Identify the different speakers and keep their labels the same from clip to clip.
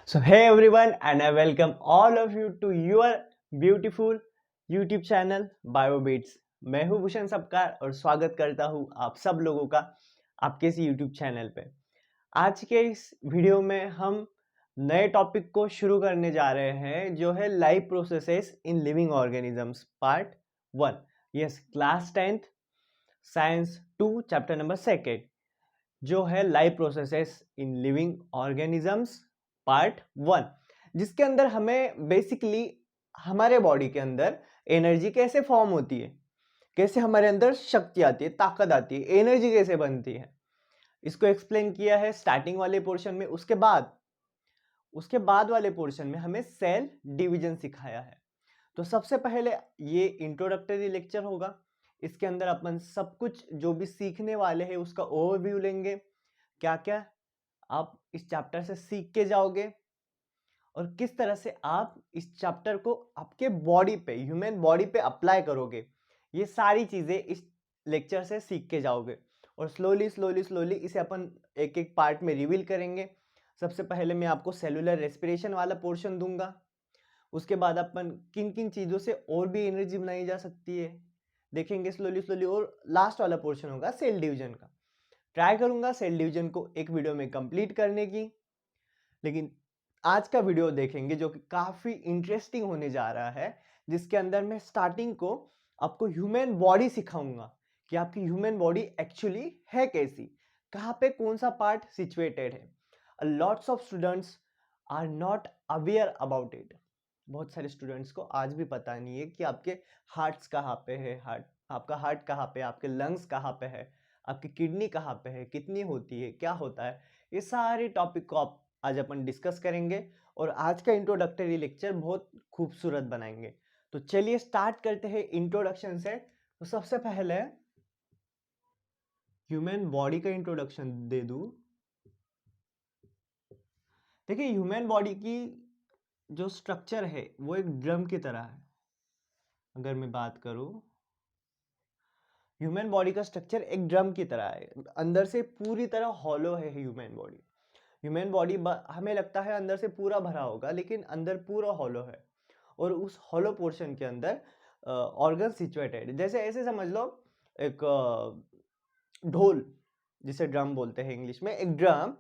Speaker 1: So, hey everyone, and I welcome all of you to your beautiful YouTube channel BioBeats. मैं हूं भूषण सबकार और स्वागत करता हूं आप सब लोगों का आपके इस YouTube चैनल पे। आज के इस वीडियो में हम नए टॉपिक को शुरू करने जा रहे हैं जो है life processes in living organisms part 1। Yes, class 10th science 2 chapter number 2 जो है life processes in living organisms part 1, जिसके अंदर हमें बेसिकली हमारे बॉडी के अंदर एनर्जी कैसे फॉर्म होती है, कैसे हमारे अंदर शक्ति आती है, ताकत आती है, एनर्जी कैसे बनती है, इसको एक्सप्लेन किया है स्टार्टिंग वाले पोर्शन में। उसके बाद वाले पोर्शन में हमें सेल डिवीजन सिखाया है। तो सबसे पहले ये इंट्रोडक्टरी लेक्चर होगा। इसके अंदर अपन सब कुछ जो भी सीखने वाले हैं उसका ओवरव्यू लेंगे, क्या क्या आप इस चैप्टर से सीख के जाओगे और किस तरह से आप इस चैप्टर को आपके बॉडी पे, ह्यूमन बॉडी पे अप्लाई करोगे, ये सारी चीजें इस लेक्चर से सीख के जाओगे। और स्लोली स्लोली स्लोली इसे अपन एक एक पार्ट में रिवील करेंगे। सबसे पहले मैं आपको सेलुलर रेस्पिरेशन वाला पोर्शन दूंगा। उसके बाद अपन किन किन चीजों से और भी एनर्जी बनाई जा सकती है देखेंगे स्लोली स्लोली। और लास्ट वाला पोर्शन होगा सेल डिवीजन का। ट्राई करूंगा सेल डिवीजन को एक वीडियो में कंप्लीट करने की, लेकिन आज का वीडियो देखेंगे जो कि काफी इंटरेस्टिंग होने जा रहा है, जिसके अंदर मैं स्टार्टिंग को आपको ह्यूमन बॉडी सिखाऊंगा कि आपकी ह्यूमन बॉडी एक्चुअली है कैसी, कहाँ पे कौन सा पार्ट सिचुएटेड है। Lots of students are not aware about it. बहुत सारे स्टूडेंट्स को आज भी पता नहीं है कि आपके हार्ट्स कहाँ पे है, आपका हार्ट कहाँ पे है, आपके लंग्स कहाँ पे है, आपकी किडनी कहाँ पे है, कितनी होती है, क्या होता है। ये सारे टॉपिक को आप आज अपन डिस्कस करेंगे और आज का इंट्रोडक्टरी लेक्चर बहुत खूबसूरत बनाएंगे। तो चलिए स्टार्ट करते हैं इंट्रोडक्शन से। तो सबसे पहले ह्यूमन बॉडी का इंट्रोडक्शन दे दूं। देखिए, ह्यूमन बॉडी की जो स्ट्रक्चर है वो एक ड्रम की तरह है। अगर मैं बात करूं, ह्यूमन बॉडी का स्ट्रक्चर एक ड्रम की तरह है। अंदर से पूरी तरह हॉलो है ह्यूमन बॉडी। ह्यूमन बॉडी हमें लगता है अंदर से पूरा भरा होगा, लेकिन अंदर पूरा हॉलो है। और उस हॉलो पोर्शन के अंदर ऑर्गन सिचुएटेड, जैसे ऐसे समझ लो एक ढोल, जिसे ड्रम बोलते हैं इंग्लिश में, एक ड्रम,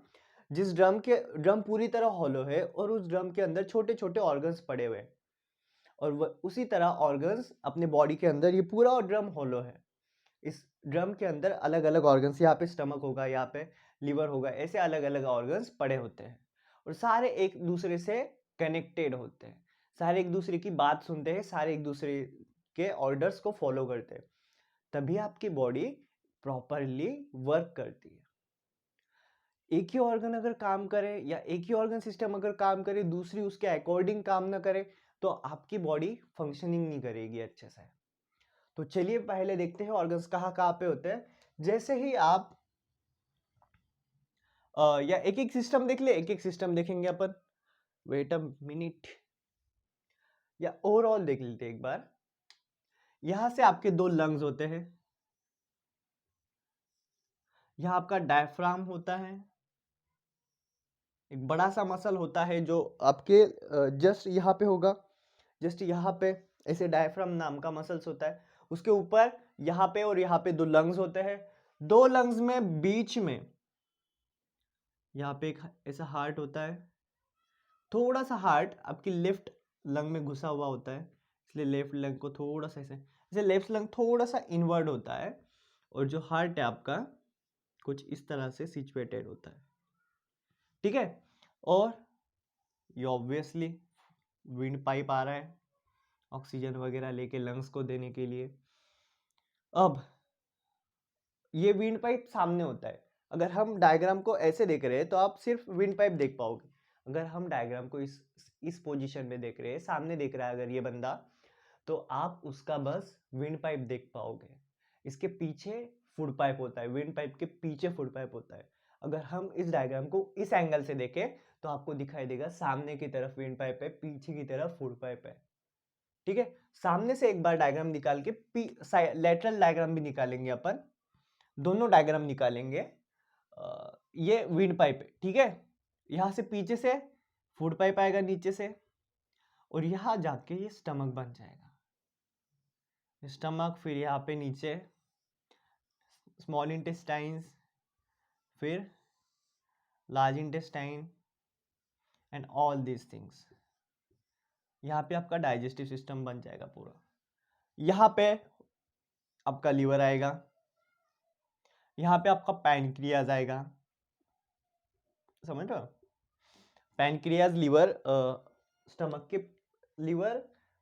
Speaker 1: जिस ड्रम पूरी तरह हॉलो है और उस ड्रम के अंदर छोटे छोटे ऑर्गन्स पड़े हुए हैं। और उसी तरह ऑर्गन्स अपने बॉडी के अंदर, ये पूरा ड्रम हॉलो है। इस ड्रम के अंदर अलग अलग ऑर्गन्स, यहाँ पे स्टमक होगा, यहाँ पे लिवर होगा, ऐसे अलग अलग ऑर्गन्स पड़े होते हैं और सारे एक दूसरे से कनेक्टेड होते हैं। सारे एक दूसरे की बात सुनते हैं, सारे एक दूसरे के ऑर्डर्स को फॉलो करते हैं, तभी आपकी बॉडी प्रॉपरली वर्क करती है। एक ही ऑर्गन अगर काम करे या एक ही ऑर्गन सिस्टम अगर काम करे, दूसरी उसके अकॉर्डिंग काम ना करे, तो आपकी बॉडी फंक्शनिंग नहीं करेगी अच्छे से। तो चलिए पहले देखते हैं ऑर्गन्स कहाँ कहाँ पे होते हैं। जैसे ही आप या एक एक सिस्टम देख ले, एक एक सिस्टम देखेंगे अपन। वेट अ मिनट, या ओवरऑल देख लेते एक बार। यहां से आपके दो लंग्स होते हैं, यहां आपका डायफ्राम होता है, एक बड़ा सा मसल होता है जो आपके जस्ट यहाँ पे होगा, जस्ट यहाँ पे ऐसे डायफ्राम नाम का मसल्स होता है। उसके ऊपर यहाँ पे और यहाँ पे दो लंग्स होते हैं। दो लंग्स में बीच में यहाँ पे एक ऐसा हार्ट होता है। थोड़ा सा हार्ट आपकी लेफ्ट लंग में घुसा हुआ होता है, इसलिए लेफ्ट लंग को थोड़ा सा ऐसे लेफ्ट लंग थोड़ा सा इनवर्ड होता है। और जो हार्ट है आपका कुछ इस तरह से सिचुएटेड होता है, ठीक है। और ये ऑब्वियसली विंड पाइप आ रहा है ऑक्सीजन वगैरह लेके लंग्स को देने के लिए। अब ये विंड पाइप सामने होता है। अगर हम डायग्राम को ऐसे देख रहे हैं तो आप सिर्फ विंड पाइप देख पाओगे। अगर हम डायग्राम को इस पोजीशन में देख रहे हैं, सामने देख रहा है अगर ये बंदा, तो आप उसका बस विंड पाइप देख पाओगे। इसके पीछे फूड पाइप होता है, विंड पाइप के पीछे फूड पाइप होता है। अगर हम इस डायग्राम को इस एंगल से देखें तो आपको दिखाई देगा सामने की तरफ विंड पाइप है, पीछे की तरफ फूड पाइप है, ठीक है। सामने से एक बार डायग्राम निकाल के लेटरल डायग्राम भी निकालेंगे अपन, दोनों डायग्राम निकालेंगे। ये विंड पाइप है, ठीक है। यहां से पीछे से फूड पाइप आएगा नीचे से और यहाँ जाके ये स्टमक बन जाएगा। स्टमक, फिर यहाँ पे नीचे स्मॉल इंटेस्टाइन्स, फिर large intestine and all these things. यहाँ पे आपका डाइजेस्टिव सिस्टम बन जाएगा पूरा। यहाँ पे आपका लीवर आएगा, यहाँ पे आपका पैनक्रियाज आएगा, समझ रहे हो? पैनक्रियाज लीवर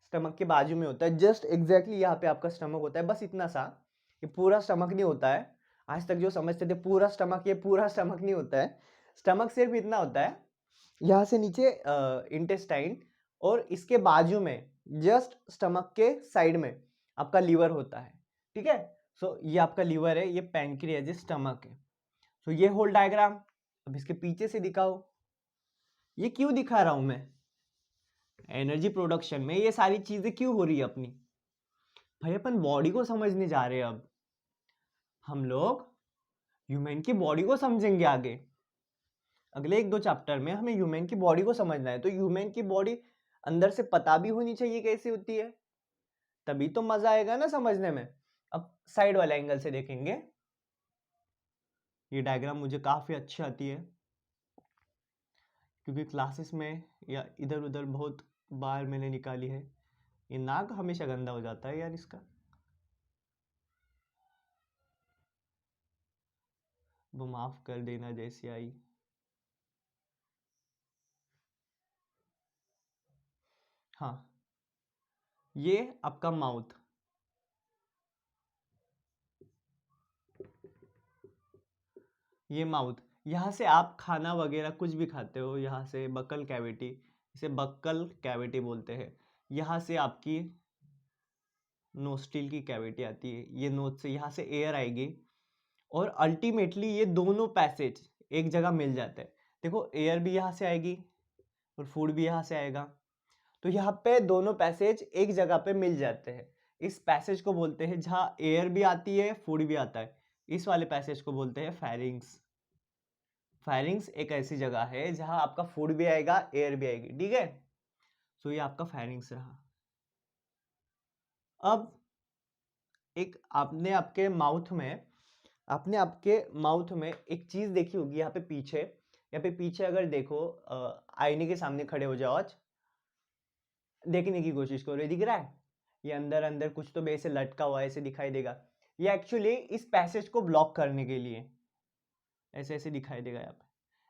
Speaker 1: स्टमक के बाजू में होता है, जस्ट एग्जैक्टली यहाँ पे आपका स्टमक होता है, बस इतना सा। ये पूरा स्टमक नहीं होता है, आज तक जो समझते थे पूरा स्टमक, ये पूरा स्टमक नहीं होता है। स्टमक सिर्फ इतना होता है, यहाँ से नीचे इंटेस्टाइन, और इसके बाजू में जस्ट स्टमक के साइड में आपका लीवर होता है, ठीक है। सो ये आपका लीवर है, ये पैनक्रियाज, ये स्टमक है। सो ये होल डायग्राम। अब इसके पीछे से दिखाओ, ये क्यों दिखा रहा हूं मैं? एनर्जी प्रोडक्शन में ये सारी चीजें क्यों हो रही है अपनी? भाई अपन बॉडी को समझने जा रहे हैं। अब हम लोग ह्यूमन की बॉडी को समझेंगे आगे, अगले 1-2 चैप्टर में हमें ह्यूमन की बॉडी को समझना है। तो ह्यूमन की बॉडी अंदर से पता भी होनी चाहिए कैसी होती है, तभी तो मजा आएगा ना समझने में। अब साइड वाले एंगल से देखेंगे। ये डायग्राम मुझे काफी अच्छी आती है, क्योंकि क्लासेस में या इधर उधर बहुत बार मैंने निकाली है। ये नाक हमेशा गंदा हो जाता है यार इसका, वो माफ कर देना जैसी आई। हाँ, ये आपका माउथ, ये माउथ, यहाँ से आप खाना वगैरह कुछ भी खाते हो, यहाँ से बक्कल कैविटी, इसे बक्कल कैविटी बोलते हैं। यहाँ से आपकी नोस्ट्रिल की कैविटी आती है, ये नोज से यहाँ से एयर आएगी और अल्टीमेटली ये दोनों पैसेज एक जगह मिल जाते हैं। देखो एयर भी यहाँ से आएगी और फूड भी यहाँ से आएगा, तो यहाँ पे दोनों पैसेज एक जगह पे मिल जाते हैं। इस पैसेज को बोलते हैं, जहाँ एयर भी आती है फूड भी आता है, इस वाले पैसेज को बोलते हैं फेरिंग्स। फेरिंग्स एक ऐसी जगह है जहां आपका फूड भी आएगा, एयर भी आएगी, ठीक है। सो ये आपका फेरिंग्स रहा। अब एक आपने आपके माउथ में एक चीज देखी होगी, यहाँ पे पीछे अगर देखो, आईने के सामने खड़े हो जाओ, आज देखने की कोशिश करो, ये दिख रहा है? ये अंदर अंदर कुछ तो ऐसे लटका हुआ ऐसे दिखाई देगा। ये एक्चुअली इस पैसेज को ब्लॉक करने के लिए ऐसे ऐसे दिखाई देगा यहाँ पे।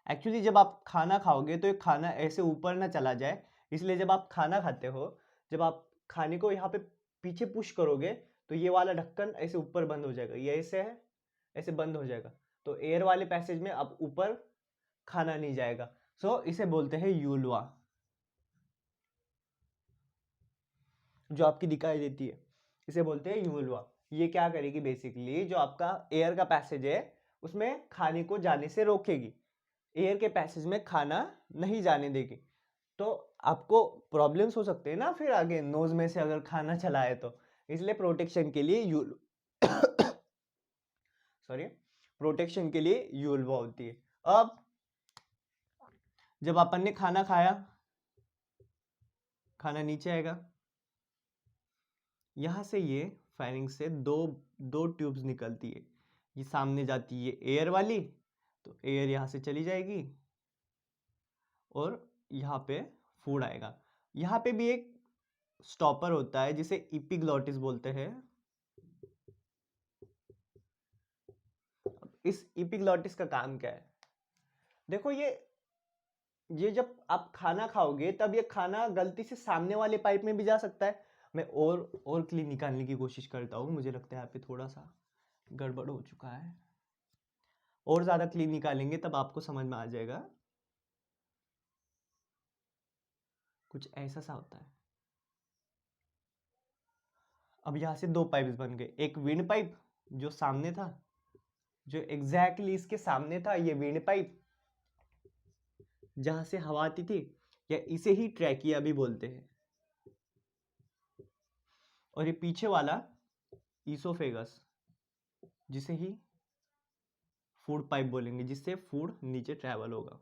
Speaker 1: एक्चुअली जब आप खाना खाओगे तो ये खाना ऐसे ऊपर ना चला जाए, इसलिए जब आप खाना खाते हो, जब आप खाने को यहाँ पे पीछे पुश करोगे तो ये वाला ढक्कन ऐसे ऊपर बंद हो जाएगा, ये ऐसे है, ऐसे बंद हो जाएगा, तो एयर वाले पैसेज में अब ऊपर खाना नहीं जाएगा। सो इसे बोलते हैं यूलवा, जो आपकी दिखाई देती है, इसे बोलते हैं यूलवा। ये क्या करेगी बेसिकली, जो आपका एयर का पैसेज है उसमें खाने को जाने से रोकेगी, एयर के पैसेज में खाना नहीं जाने देगी। तो आपको प्रॉब्लम्स हो सकते हैं ना फिर आगे, नोज में से अगर खाना चला है तो, इसलिए प्रोटेक्शन के लिए प्रोटेक्शन के लिए यूलवा होती है। अब जब अपन ने खाना खाया, खाना नीचे आएगा, यहां से ये फेरिंग्स से दो ट्यूब्स निकलती है, ये सामने जाती है एयर वाली, तो एयर यहां से चली जाएगी और यहाँ पे फूड आएगा। यहाँ पे भी एक स्टॉपर होता है जिसे इपिग्लॉटिस बोलते हैं। इस इपिग्लॉटिस का काम क्या है? देखो ये जब आप खाना खाओगे तब ये खाना गलती से सामने वाले पाइप में भी जा सकता है। मैं और क्लीन निकालने की कोशिश करता हूँ, मुझे लगता है यहाँ पे थोड़ा सा गड़बड़ हो चुका है, और ज्यादा क्लीन निकालेंगे तब आपको समझ में आ जाएगा। कुछ ऐसा सा होता है। अब यहाँ से 2 पाइप्स बन गए, एक विंड पाइप जो सामने था, जो एग्जैक्टली इसके सामने था, ये विंड पाइप जहां से हवा आती थी, या इसे ही ट्रैकिया भी बोलते हैं। और ये पीछे वाला ईसोफेगस, जिसे ही फूड पाइप बोलेंगे, जिससे फूड नीचे ट्रैवल होगा।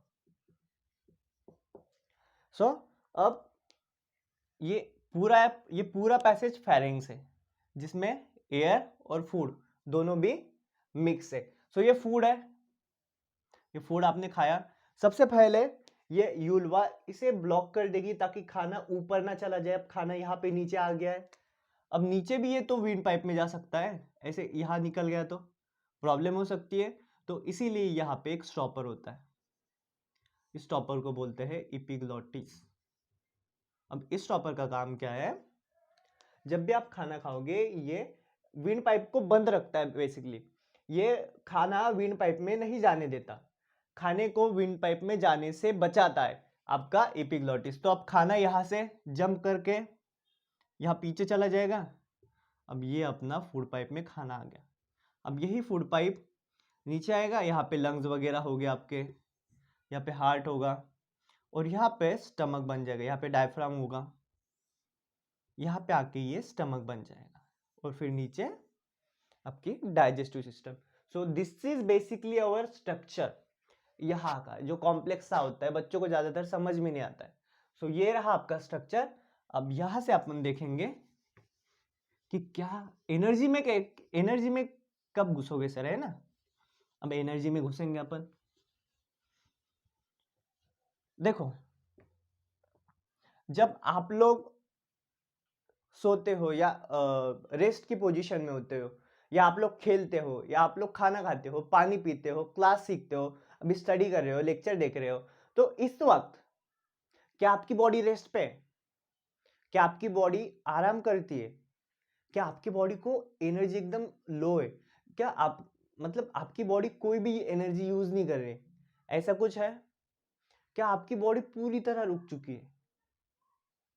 Speaker 1: सो अब ये पूरा पैसेज फेरिंग्स है जिसमें एयर और फूड दोनों भी मिक्स है। सो ये फूड है, ये फूड आपने खाया। सबसे पहले ये यूल्वा इसे ब्लॉक कर देगी ताकि खाना ऊपर ना चला जाए। अब खाना यहाँ पे नीचे आ गया है, अब नीचे भी ये तो विंड पाइप में जा सकता है, ऐसे यहाँ निकल गया तो प्रॉब्लम हो सकती है। तो इसीलिए यहाँ पे एक स्टॉपर होता है, इस स्टॉपर को बोलते हैं एपिग्लॉटिस। अब इस स्टॉपर का काम क्या है, जब भी आप खाना खाओगे ये विंड पाइप को बंद रखता है बेसिकली। ये खाना विंड पाइप में नहीं जाने देता, खाने को विंड पाइप में जाने से बचाता है आपका एपिग्लॉटिस। तो अब खाना यहाँ से जंप करके यहाँ पीछे चला जाएगा। अब ये अपना फूड पाइप में खाना आ गया। अब यही फूड पाइप नीचे आएगा, यहाँ पे लंग्स वगैरह हो गया आपके, यहाँ पे हार्ट होगा और यहाँ पे स्टमक बन जाएगा, यहाँ पे डायफ्राम होगा, यहाँ पे आके ये स्टमक बन जाएगा और फिर नीचे आपकी digestive system. So this is basically our structure, यहाँ का जो कॉम्प्लेक्स सा होता है, बच्चों को ज्यादातर समझ में नहीं आता है। सो ये रहा आपका स्ट्रक्चर। अब यहाँ से अपन देखेंगे कि क्या एनर्जी में कब घुसोगे सर, है ना। अब एनर्जी में घुसेंगे अपन। देखो जब आप लोग सोते हो या रेस्ट की पोजीशन में होते हो, या आप लोग खेलते हो, या आप लोग खाना खाते हो, पानी पीते हो, क्लास सीखते हो, अभी स्टडी कर रहे हो, लेक्चर देख रहे हो, तो इस वक्त क्या आपकी बॉडी रेस्ट पे है? क्या आपकी बॉडी आराम करती है? क्या आपकी बॉडी को एनर्जी एकदम लो है? क्या आप मतलब आपकी बॉडी कोई भी एनर्जी यूज नहीं कर रही, ऐसा कुछ है? क्या आपकी बॉडी पूरी तरह रुक चुकी है?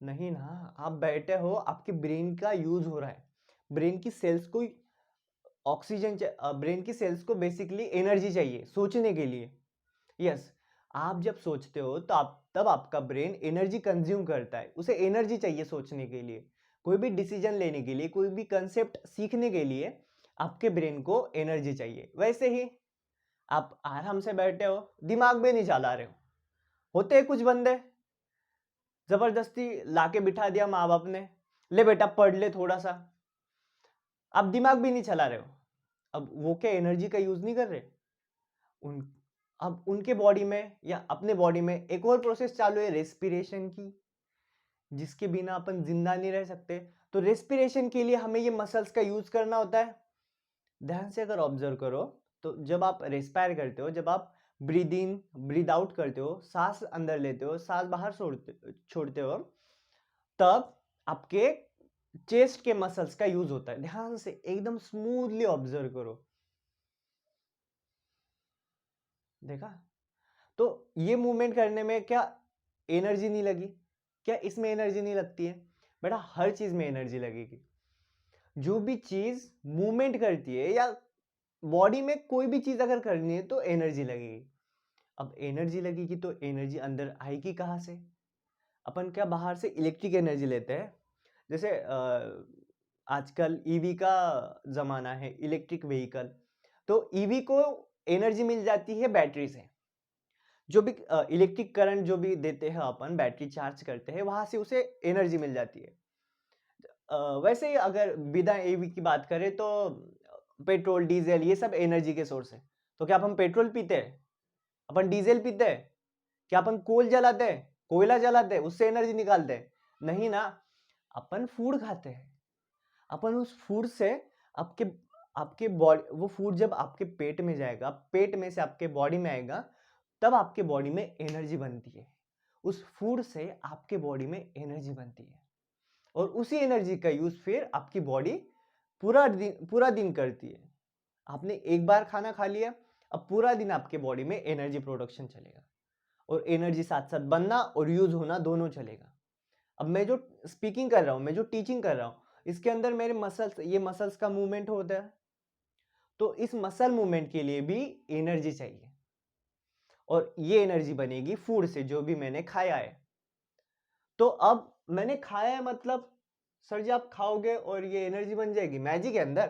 Speaker 1: नहीं ना, आप बैठे हो, आपके ब्रेन का यूज हो रहा है, ब्रेन की सेल्स को ऑक्सीजन, ब्रेन की सेल्स को बेसिकली एनर्जी चाहिए सोचने के लिए। यस, आप जब सोचते हो तो तब आपका ब्रेन एनर्जी कंज्यूम करता है, उसे एनर्जी चाहिए सोचने के लिए, कोई भी डिसीजन लेने के लिए, कोई भी कंसेप्ट सीखने के लिए आपके ब्रेन को एनर्जी चाहिए। वैसे ही आप आराम से बैठे हो, दिमाग में नहीं चला रहे हो। होते हैं कुछ बंदे, जबरदस्ती लाके बिठा दिया माँ बाप ने, ले बेटा पढ़ ले थोड़ा सा, आप दिमाग भी नहीं चला रहे हो। अब वो क्या एनर्जी का यूज नहीं कर रहे? अब उनके बॉडी में या अपने बॉडी में एक और प्रोसेस चालू है रेस्पिरेशन की, जिसके बिना अपन जिंदा नहीं रह सकते। तो रेस्पिरेशन के लिए हमें ये मसल्स का यूज करना होता है। ध्यान से अगर ऑब्जर्व करो तो जब आप रेस्पायर करते हो, जब आप ब्रीद इन ब्रीद आउट करते हो, सांस अंदर लेते हो, सांस बाहर छोड़ते हो, तब आपके चेस्ट के मसल्स का यूज होता है। ध्यान से एकदम स्मूथली ऑब्जर्व करो, देखा? तो ये मूवमेंट करने में क्या एनर्जी नहीं लगी? क्या इसमें एनर्जी नहीं लगती है? बेटा हर चीज में एनर्जी लगेगी। जो भी चीज मूवमेंट करती है या बॉडी में कोई भी चीज अगर करनी है तो एनर्जी लगेगी। अब एनर्जी लगेगी तो एनर्जी अंदर आएगी कहाँ से? अपन क्या बाहर से इलेक्ट्रिक एनर्जी लेते हैं? जैसे आजकल ईवी का जमाना है, इलेक्ट्रिक व्हीकल, तो ईवी को एनर्जी मिल जाती है बैटरी से। जो भी इलेक्ट्रिक करंट जो भी देते हैं अपन, बैटरी चार्ज करते हैं, वहां से उसे एनर्जी मिल जाती है। वैसे ही अगर बिना ईवी की बात करें तो पेट्रोल डीजल ये सब एनर्जी के सोर्स है। तो क्या हम पेट्रोल पीते हैं? अपन डीजल पीते हैं? क्या अपन कोल जलाते हैं, कोयला जलाते हैं, उससे एनर्जी निकालते हैं? नहीं ना, अपन फूड खाते हैं। अपन उस फूड से आपके आपके बॉडी, वो फूड जब आपके पेट में जाएगा, पेट में से आपके बॉडी में आएगा, तब आपके बॉडी में एनर्जी बनती है। उस फूड से आपके बॉडी में एनर्जी बनती है और उसी एनर्जी का यूज फिर आपकी बॉडी पूरा दिन करती है। आपने एक बार खाना खा लिया, अब पूरा दिन आपके बॉडी में एनर्जी प्रोडक्शन चलेगा और एनर्जी साथ साथ बनना और यूज होना दोनों चलेगा। अब मैं जो स्पीकिंग कर रहा हूं, मैं जो टीचिंग कर रहा हूं, इसके अंदर मेरे ये मसल्स का मूवमेंट होता है, तो इस मसल मूवमेंट के लिए भी एनर्जी चाहिए और ये एनर्जी बनेगी फूड से, जो भी मैंने खाया है। तो अब मैंने खाया है मतलब सर जी आप खाओगे और ये एनर्जी बन जाएगी? मैजिक है अंदर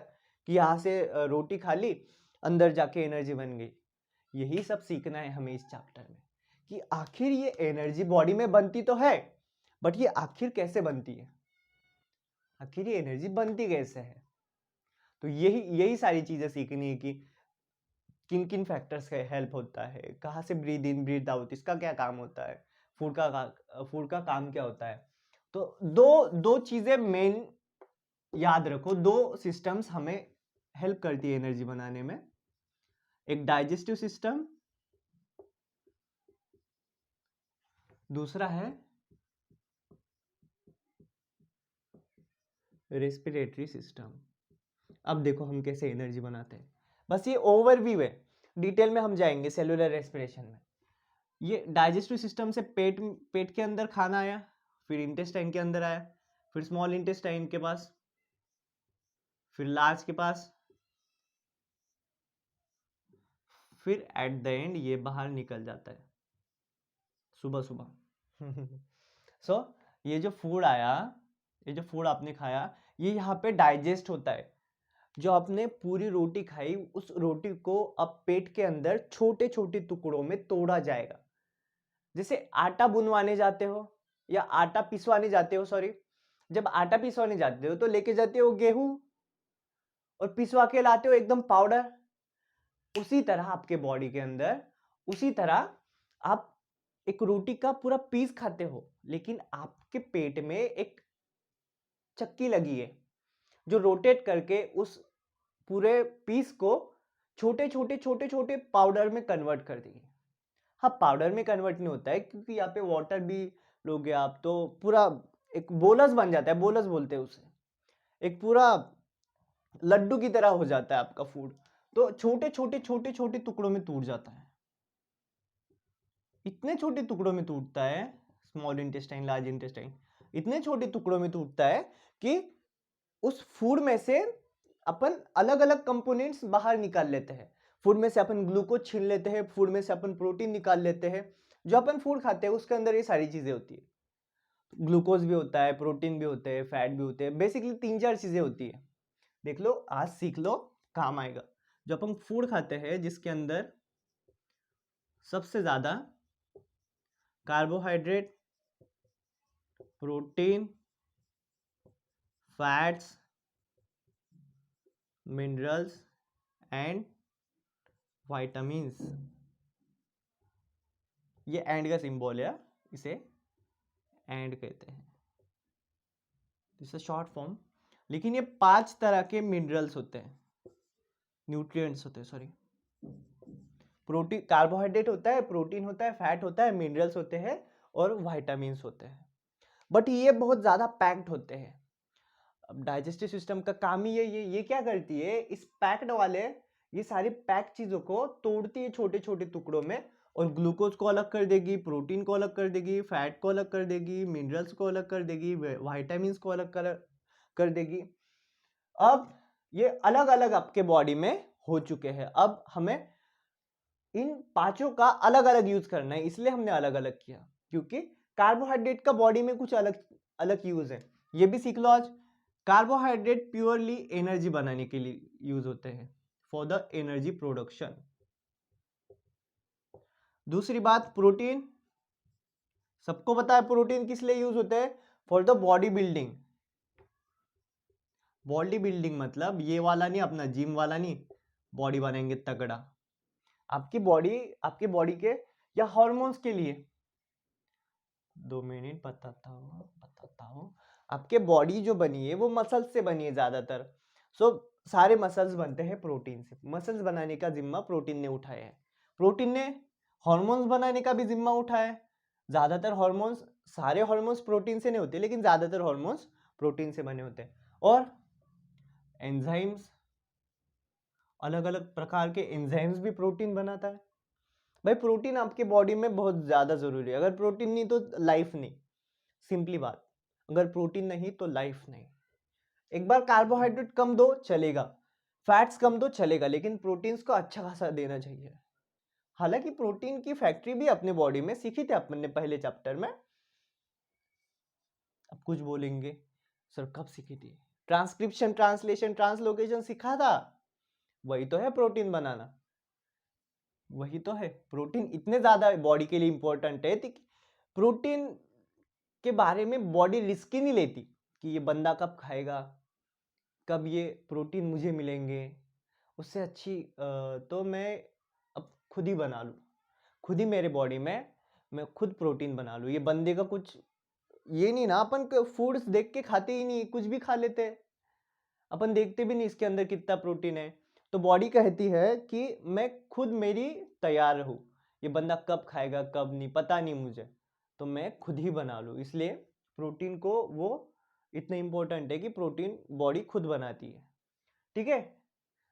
Speaker 1: कि यहाँ से रोटी खा ली, अंदर जाके एनर्जी बन गई। यही सब सीखना है हमें इस चैप्टर में कि आखिर ये एनर्जी बॉडी में बनती तो है, बट ये आखिर कैसे बनती है, आखिर ये एनर्जी बनती कैसे है। तो यही यही सारी चीजें सीखनी है कि किन किन फैक्टर्स का हेल्प होता है, कहाँ से ब्रीद इन ब्रीद आउट, इसका क्या काम होता है, फूड का काम क्या होता है। तो दो दो चीजें मेन याद रखो, दो सिस्टम्स हमें हेल्प करती है एनर्जी बनाने में। एक डाइजेस्टिव सिस्टम, दूसरा है रेस्पिरेटरी सिस्टम। अब देखो हम कैसे एनर्जी बनाते हैं, बस ये ओवरव्यू है, डिटेल में हम जाएंगे सेलुलर रेस्पिरेशन में। ये डाइजेस्टिव सिस्टम से पेट के अंदर खाना आया, फिर इंटेस्टाइन के अंदर आया, फिर स्मॉल इंटेस्टाइन के पास, फिर लार्ज के पास, फिर एट द एंड ये बाहर निकल जाता है सुबह सुबह। सो ये जो फूड आया, ये जो फूड आपने खाया, ये यहाँ पे डाइजेस्ट होता है। जो आपने पूरी रोटी खाई, उस रोटी को अब पेट के अंदर छोटे छोटे टुकड़ों में तोड़ा जाएगा। जैसे आटा बुनवाने जाते हो या आटा पिसवाने जाते हो, सॉरी, जब आटा पिसवाने जाते हो तो लेके जाते हो गेहूं और पिसवा के लाते हो एकदम पाउडर। उसी तरह आपके बॉडी के अंदर, उसी तरह आप एक रोटी का पूरा पीस खाते हो, लेकिन आपके पेट में एक चक्की लगी है जो रोटेट करके उस पूरे पीस को छोटे छोटे छोटे छोटे पाउडर में कन्वर्ट कर देगी। हाँ, पाउडर में कन्वर्ट नहीं होता है क्योंकि यहाँ पे वाटर भी लोगे आप तो पूरा एक बोलस बन जाता है, बोलस बोलते हैं उसे, एक पूरा लड्डू की तरह हो जाता है आपका फूड। तो छोटे छोटे छोटे छोटे टुकड़ों में टूट जाता है, इतने छोटे टुकड़ों में टूटता है, स्मॉल इंटेस्टाइन लार्ज इंटेस्टाइन, इतने छोटे टुकड़ों में टूटता है कि उस फूड में से अपन अलग अलग कंपोनेंट्स बाहर निकाल लेते हैं। फूड में से अपन ग्लूकोज छीन लेते हैं, फूड में से अपन प्रोटीन निकाल लेते हैं। जो अपन फूड खाते हैं उसके अंदर ये सारी चीजें होती है, ग्लूकोज भी होता है, प्रोटीन भी होते हैं, फैट भी होते हैं, बेसिकली 3-4 चीजें होती है। देख लो, आज सीख लो, काम आएगा। जो अपन फूड खाते हैं जिसके अंदर सबसे ज्यादा carbohydrate, protein, fats, minerals and vitamins, ये एंड का सिंबल है, इसे एंड कहते हैं, इसे शॉर्ट फॉर्म। लेकिन ये 5 तरह के मिनरल्स होते हैं, न्यूट्रिएंट्स होते हैं, सॉरी। प्रोटीन, कार्बोहाइड्रेट होता है, प्रोटीन होता है, फैट होता है, मिनरल्स होते हैं और वाइटामिन्स होते हैं। बट ये बहुत ज्यादा पैक्ड होते हैं। अब डाइजेस्टिव सिस्टम का काम ही ये क्या करती है, इस पैक्ड वाले, ये सारी पैक चीजों को तोड़ती है छोटे छोटे टुकड़ों में, और ग्लूकोज को अलग कर देगी, प्रोटीन को अलग कर देगी, फैट को अलग कर देगी, मिनरल्स को अलग कर देगी, वाइटामिन्स को अलग कर देगी। अब ये अलग अलग आपके बॉडी में हो चुके हैं। अब हमें इन पांचों का अलग अलग यूज करना है, इसलिए हमने अलग अलग किया, क्योंकि कार्बोहाइड्रेट का बॉडी में कुछ अलग अलग यूज है। ये भी सीख लो आज। कार्बोहाइड्रेट प्योरली एनर्जी बनाने के लिए यूज होते हैं, फॉर द एनर्जी प्रोडक्शन। दूसरी बात, प्रोटीन, सबको पता है प्रोटीन किस लिए यूज होते हैं, for the body building. Body building मतलब ये वाला नहीं, अपना जिम वाला नहीं, बॉडी बनाएंगे तगड़ा। आपकी बॉडी के या हॉर्मोन्स के लिए, 2 मिनट बताता हूँ। आपके बॉडी जो बनी है वो मसल्स से बनी है ज्यादातर। सो सारे मसल्स बनते हैं प्रोटीन से। मसल्स बनाने का जिम्मा प्रोटीन ने उठाया है। प्रोटीन ने हॉर्मोन्स बनाने का भी जिम्मा उठाया है। ज्यादातर हॉर्मोन्स, सारे हॉर्मोन्स प्रोटीन से नहीं होते, लेकिन ज्यादातर हॉर्मोन्स प्रोटीन से बने होते हैं। और एंजाइम्स, अलग अलग प्रकार के एंजाइम्स भी प्रोटीन बनाता है। भाई प्रोटीन आपके बॉडी में बहुत ज्यादा जरूरी है। अगर प्रोटीन नहीं तो लाइफ नहीं, सिंपली बात। अगर प्रोटीन नहीं तो लाइफ नहीं। एक बार कार्बोहाइड्रेट कम दो चलेगा, फैट्स कम दो चलेगा, लेकिन प्रोटीन्स को अच्छा खासा देना चाहिए। हालांकि प्रोटीन की फैक्ट्री भी अपने बॉडी में सीखी थी अपन ने पहले चैप्टर में। अब कुछ बोलेंगे सर कब सीखी थी, ट्रांसक्रिप्शन, ट्रांसलेशन, ट्रांसलोकेशन सिखा था, वही तो है प्रोटीन बनाना। वही तो है, प्रोटीन इतने ज्यादा बॉडी के लिए इंपॉर्टेंट है कि प्रोटीन के बारे में बॉडी रिस्क ही नहीं लेती कि ये बंदा कब खाएगा, कब ये प्रोटीन मुझे मिलेंगे। उससे अच्छी तो मैं अब खुद ही बना लूँ, खुद ही मेरे बॉडी में मैं खुद प्रोटीन बना लूँ। ये बंदे का कुछ ये नहीं ना, अपन फूड्स देख के खाते ही नहीं, कुछ भी खा लेते हैं, अपन देखते भी नहीं इसके अंदर कितना प्रोटीन है। तो बॉडी कहती है कि मैं खुद मेरी तैयार रहूँ, ये बंदा कब खाएगा कब नहीं पता नहीं मुझे, तो मैं खुद ही बना लूँ। इसलिए प्रोटीन को वो इतना इंपॉर्टेंट है कि प्रोटीन बॉडी खुद बनाती है। ठीक है।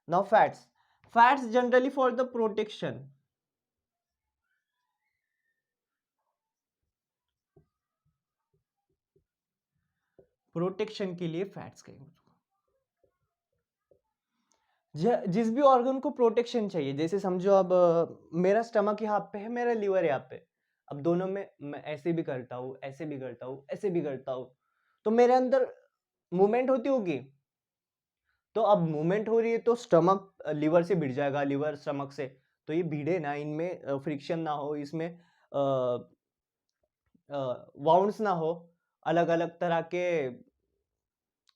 Speaker 1: Now fats, fats generally for the protection, protection के लिए फैट्स का यूज। जिस भी ऑर्गन को प्रोटेक्शन चाहिए, जैसे समझो अब मेरा स्टमक यहाँ पे है, मेरा लीवर यहाँ पे, अब दोनों में मैं ऐसे भी करता हूँ, ऐसे भी करता हूँ, ऐसे भी करता हूँ, तो मेरे अंदर मूवमेंट होती होगी। तो अब मूवमेंट हो रही है तो स्टमक लीवर से भिड़ जाएगा, लीवर स्टमक से, तो ये भिड़े ना, इनमें फ्रिक्शन ना हो, इसमें वाउंड्स ना हो, अलग अलग तरह के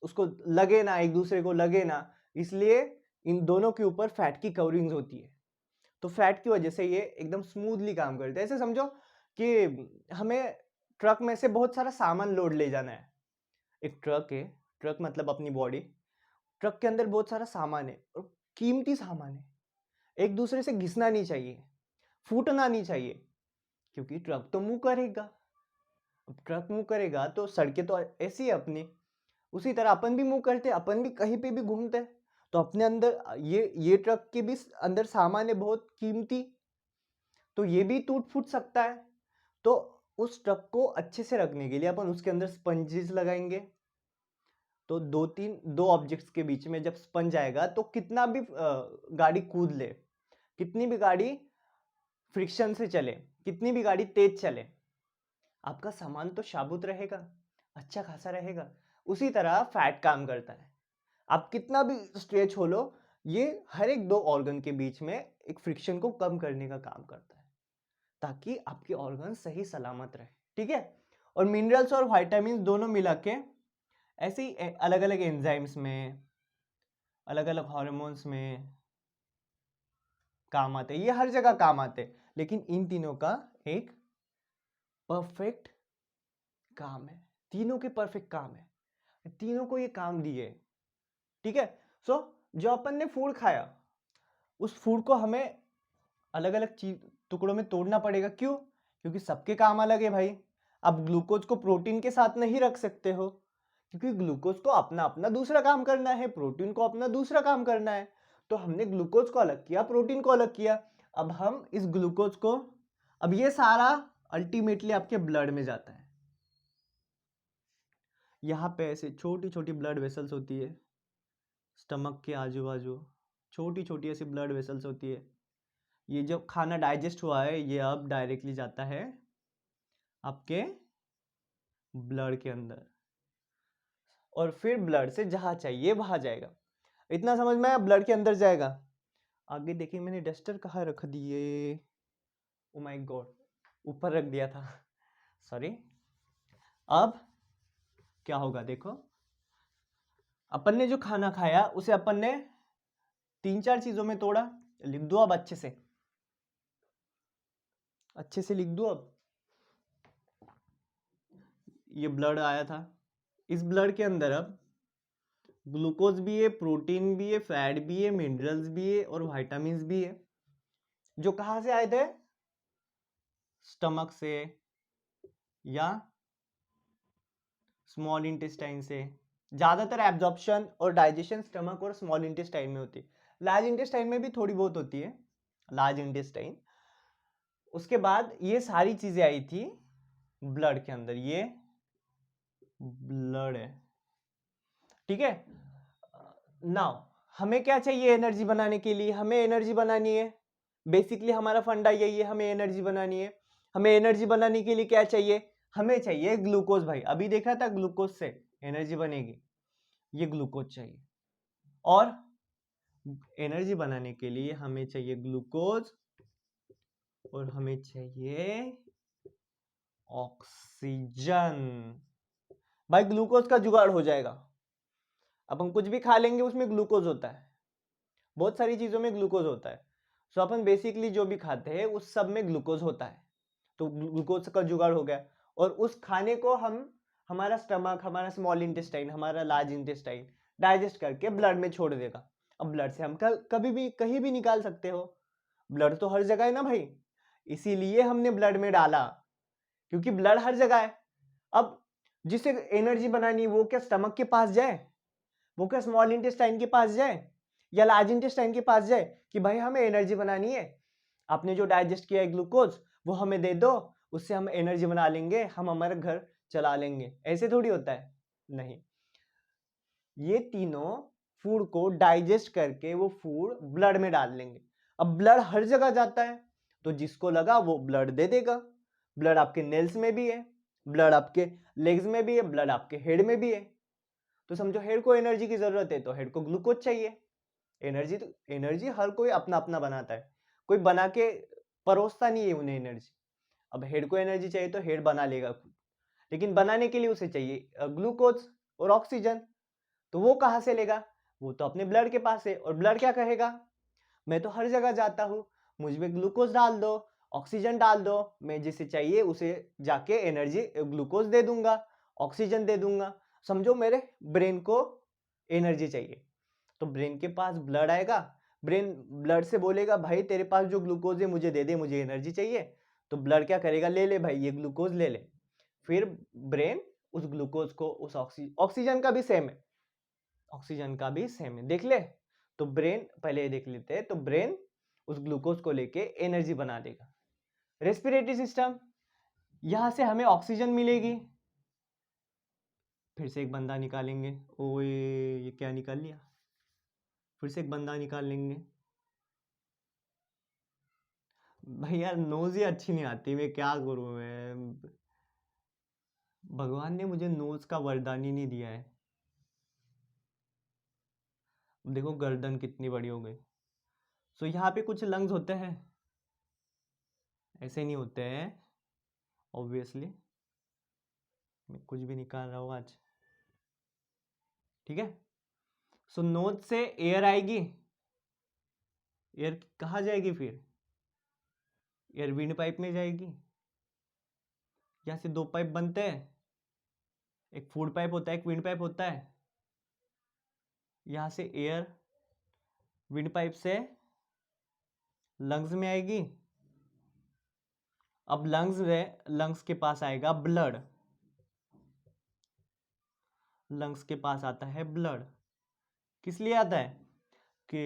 Speaker 1: उसको लगे ना, एक दूसरे को लगे ना, इसलिए इन दोनों के ऊपर फैट की कवरिंग्स होती है। तो फैट की वजह से ये एकदम स्मूथली काम करते हैं। ऐसे समझो कि हमें ट्रक में से बहुत सारा सामान लोड ले जाना है। एक ट्रक है, ट्रक मतलब अपनी बॉडी, ट्रक के अंदर बहुत सारा सामान है और कीमती सामान है, एक दूसरे से घिसना नहीं चाहिए, फूटना नहीं चाहिए, क्योंकि ट्रक तो मूव करेगा। अब ट्रक मूव करेगा तो सड़कें तो ऐसी है अपनी, उसी तरह अपन भी मूव करते, अपन भी कहीं पे भी घूमते हैं, तो अपने अंदर ये ट्रक के भी अंदर सामान है बहुत कीमती, तो ये भी टूट फूट सकता है। तो उस ट्रक को अच्छे से रखने के लिए अपन उसके अंदर स्पंजेस लगाएंगे। तो दो ऑब्जेक्ट्स के बीच में जब स्पंज आएगा तो कितना भी गाड़ी कूद ले, कितनी भी गाड़ी फ्रिक्शन से चले, कितनी भी गाड़ी तेज चले, आपका सामान तो शाबुत रहेगा, अच्छा खासा रहेगा। उसी तरह फैट काम करता है। आप कितना भी स्ट्रेच हो लो, ये हर एक दो ऑर्गन के बीच में एक फ्रिक्शन को कम करने का काम करता है, ताकि आपके ऑर्गन सही सलामत रहे। ठीक है। और मिनरल्स और विटामिन दोनों मिला के ऐसे ही अलग अलग एंजाइम्स में, अलग अलग हार्मोन्स में काम आते हैं, ये हर जगह काम आते हैं, लेकिन इन तीनों का एक परफेक्ट काम है, तीनों के परफेक्ट काम है, तीनों को ये काम दिए। ठीक है। सो जो अपन ने फूड खाया, उस फूड को हमें अलग अलग चीज टुकड़ों में तोड़ना पड़ेगा। क्यों? क्योंकि सबके काम अलग है भाई। आप ग्लूकोज को प्रोटीन के साथ नहीं रख सकते हो, क्योंकि ग्लूकोज को अपना अपना दूसरा काम करना है, प्रोटीन को अपना दूसरा काम करना है। तो हमने ग्लूकोज को अलग किया, प्रोटीन को अलग किया। अब हम इस ग्लूकोज को, अब ये सारा अल्टीमेटली आपके ब्लड में जाता है। यहाँ पे ऐसे छोटी छोटी ब्लड वेसल्स होती है, स्टमक के आजू बाजू छोटी छोटी ऐसी ब्लड वेसल्स होती है। ये जब खाना डाइजेस्ट हुआ है, ये अब डायरेक्टली जाता है आपके ब्लड के अंदर, और फिर ब्लड से जहाँ चाहिए वहां जाएगा। इतना समझ में आया? ब्लड के अंदर जाएगा। आगे देखिए, मैंने डस्टर कहाँ रख दिए, ओ माय गॉड, ऊपर रख दिया था, सॉरी। अब क्या होगा देखो, अपन ने जो खाना खाया उसे अपन ने 3-4 चीजों में तोड़ा। लिख दो अब अच्छे से, अच्छे से लिख दो। अब ये ब्लड आया था, इस ब्लड के अंदर अब ग्लूकोज भी है, प्रोटीन भी है, फैट भी है, मिनरल्स भी है और विटामिन भी है, जो कहां से आए थे? स्टमक से या स्मॉल इंटेस्टाइन से। ज्यादातर एब्जॉर्प्शन और डाइजेशन स्टमक और स्मॉल इंटेस्टाइन में होती है, लार्ज इंटेस्टाइन में भी थोड़ी बहुत होती है, लार्ज इंटेस्टाइन। उसके बाद ये सारी चीजें आई थी ब्लड के अंदर, ये ब्लड है। ठीक है। नाउ हमें क्या चाहिए एनर्जी बनाने के लिए? हमें एनर्जी बनानी है, बेसिकली हमारा फंडा यही है, हमें एनर्जी बनानी है। हमें एनर्जी बनाने के लिए क्या चाहिए? हमें चाहिए ग्लूकोज। भाई अभी देखा था, ग्लूकोज से एनर्जी बनेगी, ये ग्लूकोज चाहिए। और एनर्जी बनाने के लिए हमें चाहिए ग्लूकोज और हमें चाहिए ऑक्सीजन। भाई ग्लूकोज का जुगाड़ हो जाएगा। अब हम कुछ भी खा लेंगे उसमें ग्लूकोज होता है, बहुत सारी चीजों में ग्लूकोज होता है। सो अपन बेसिकली जो भी खाते हैं उस सब में ग्लूकोज होता है, तो ग्लूकोज का जुगाड़ हो गया। और उस खाने को हम हमारा स्टमक, हमारा स्मॉल इंटेस्टाइन, हमारा लार्ज इंटेस्टाइन डाइजेस्ट करके ब्लड में छोड़ देगा। अब ब्लड से हम कभी भी कहीं भी निकाल सकते हो, ब्लड तो हर जगह है ना भाई, इसीलिए हमने ब्लड में डाला, क्योंकि ब्लड हर जगह है। अब जिसे एनर्जी बनानी वो क्या स्टमक के पास जाए, वो क्या स्मॉल इंटेस्टाइन के पास जाए या लार्ज इंटेस्टाइन के पास जाए कि भाई हमें एनर्जी बनानी है, आपने जो डाइजेस्ट किया है ग्लूकोज वो हमें दे दो, उससे हम एनर्जी बना लेंगे, हम हमारा घर चला लेंगे। ऐसे थोड़ी होता है, नहीं। ये तीनों फूड को डाइजेस्ट करके वो फूड ब्लड में डाल लेंगे। अब ब्लड हर जगह जाता है, तो जिसको लगा वो ब्लड दे देगा। ब्लड आपके नेल्स में भी है, ब्लड आपके लेग्स में भी है, ब्लड आपके हेड में भी है। तो समझो हेड को एनर्जी की जरूरत है तो हेड को ग्लूकोज चाहिए। एनर्जी हर कोई अपना अपना बनाता है, कोई बना के परोसता नहीं है उन्हें एनर्जी। अब हेड को एनर्जी चाहिए तो हेड बना लेगा खुद, लेकिन बनाने के लिए उसे चाहिए ग्लूकोज और ऑक्सीजन। तो वो कहाँ से लेगा, वो तो अपने ब्लड के पास है। और ब्लड क्या कहेगा, मैं तो हर जगह जाता हूँ, मुझ में ग्लूकोज डाल दो, ऑक्सीजन डाल दो, मैं जिसे चाहिए उसे जाके एनर्जी ग्लूकोज दे दूंगा, ऑक्सीजन दे दूंगा। समझो मेरे ब्रेन को एनर्जी चाहिए, तो ब्रेन के पास ब्लड आएगा, ब्रेन ब्लड से बोलेगा भाई तेरे पास जो ग्लूकोज है मुझे दे दे, मुझे एनर्जी चाहिए। तो ब्लड क्या करेगा, ले ले भाई ये ग्लूकोज ले ले। फिर ब्रेन उस ग्लूकोज को उस ऑक्सीजन का भी सेम है, ऑक्सीजन का भी सेम है, देख ले। तो ब्रेन पहले देख लेते हैं, तो ब्रेन उस ग्लूकोज को लेके एनर्जी बना देगा। रेस्पिरेटरी सिस्टम, यहां से हमें ऑक्सीजन मिलेगी। फिर से एक बंदा निकालेंगे, ओए ये क्या निकाल लिया, फिर से एक बंदा निकाल लेंगे। भाई यार नोज ही अच्छी नहीं आती, मैं क्या करूं, मैं भगवान ने मुझे नोज का वरदान ही नहीं दिया है। देखो गर्दन कितनी बड़ी हो गई। सो यहाँ पे कुछ लंग्स होते हैं, ऐसे नहीं होते हैं ऑब्वियसली। मैं कुछ भी निकाल रहा हूँ आज, ठीक है। सो नोज से एयर आएगी, एयर कहाँ जाएगी फिर, एयर विंड पाइप में जाएगी। यहाँ से दो पाइप बनते हैं, एक फूड पाइप होता है, एक विंड पाइप होता है। यहाँ से एयर विंड पाइप से लंग्स में आएगी। अब लंग्स के पास आएगा ब्लड, लंग्स के पास आता है ब्लड। किस लिए आता है कि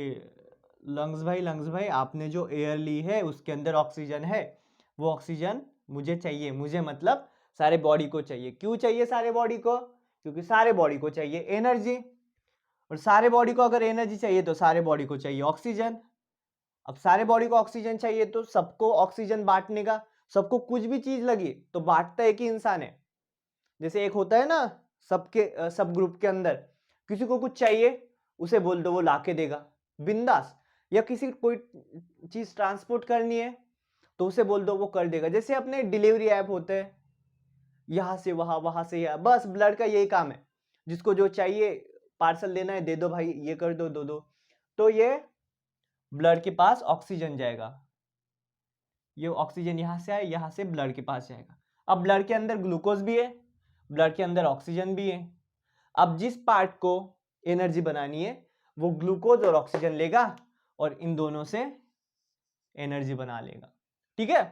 Speaker 1: लंग्स भाई आपने जो एयर ली है उसके अंदर ऑक्सीजन है, वो ऑक्सीजन मुझे चाहिए, मुझे मतलब सारे बॉडी को चाहिए। क्यों चाहिए सारे बॉडी को, क्योंकि सारे बॉडी को चाहिए एनर्जी, और सारे बॉडी को अगर एनर्जी चाहिए तो सारे बॉडी को चाहिए ऑक्सीजन। अब सारे बॉडी को ऑक्सीजन चाहिए तो सबको ऑक्सीजन बांटने का, सबको कुछ भी चीज लगी तो बांटता एक ही इंसान है। जैसे एक होता है ना सबके सब ग्रुप के अंदर, किसी को कुछ चाहिए उसे बोल दो वो लाके देगा बिंदास, या किसी कोई चीज ट्रांसपोर्ट करनी है तो उसे बोल दो वो कर देगा। जैसे अपने डिलीवरी ऐप होते हैं, यहां से वहां वहां से यहाँ, बस ब्लड का यही काम है, जिसको जो चाहिए पार्सल लेना है दे दो भाई, ये कर दो दो दो। तो ये ब्लड के पास ऑक्सीजन जाएगा, ये ऑक्सीजन यहां से आए, यहां से ब्लड के पास जाएगा। अब ब्लड के अंदर ग्लूकोज भी है, ब्लड के अंदर ऑक्सीजन भी है। अब जिस पार्ट को एनर्जी बनानी है वो ग्लूकोज और ऑक्सीजन लेगा और इन दोनों से एनर्जी बना लेगा, ठीक है।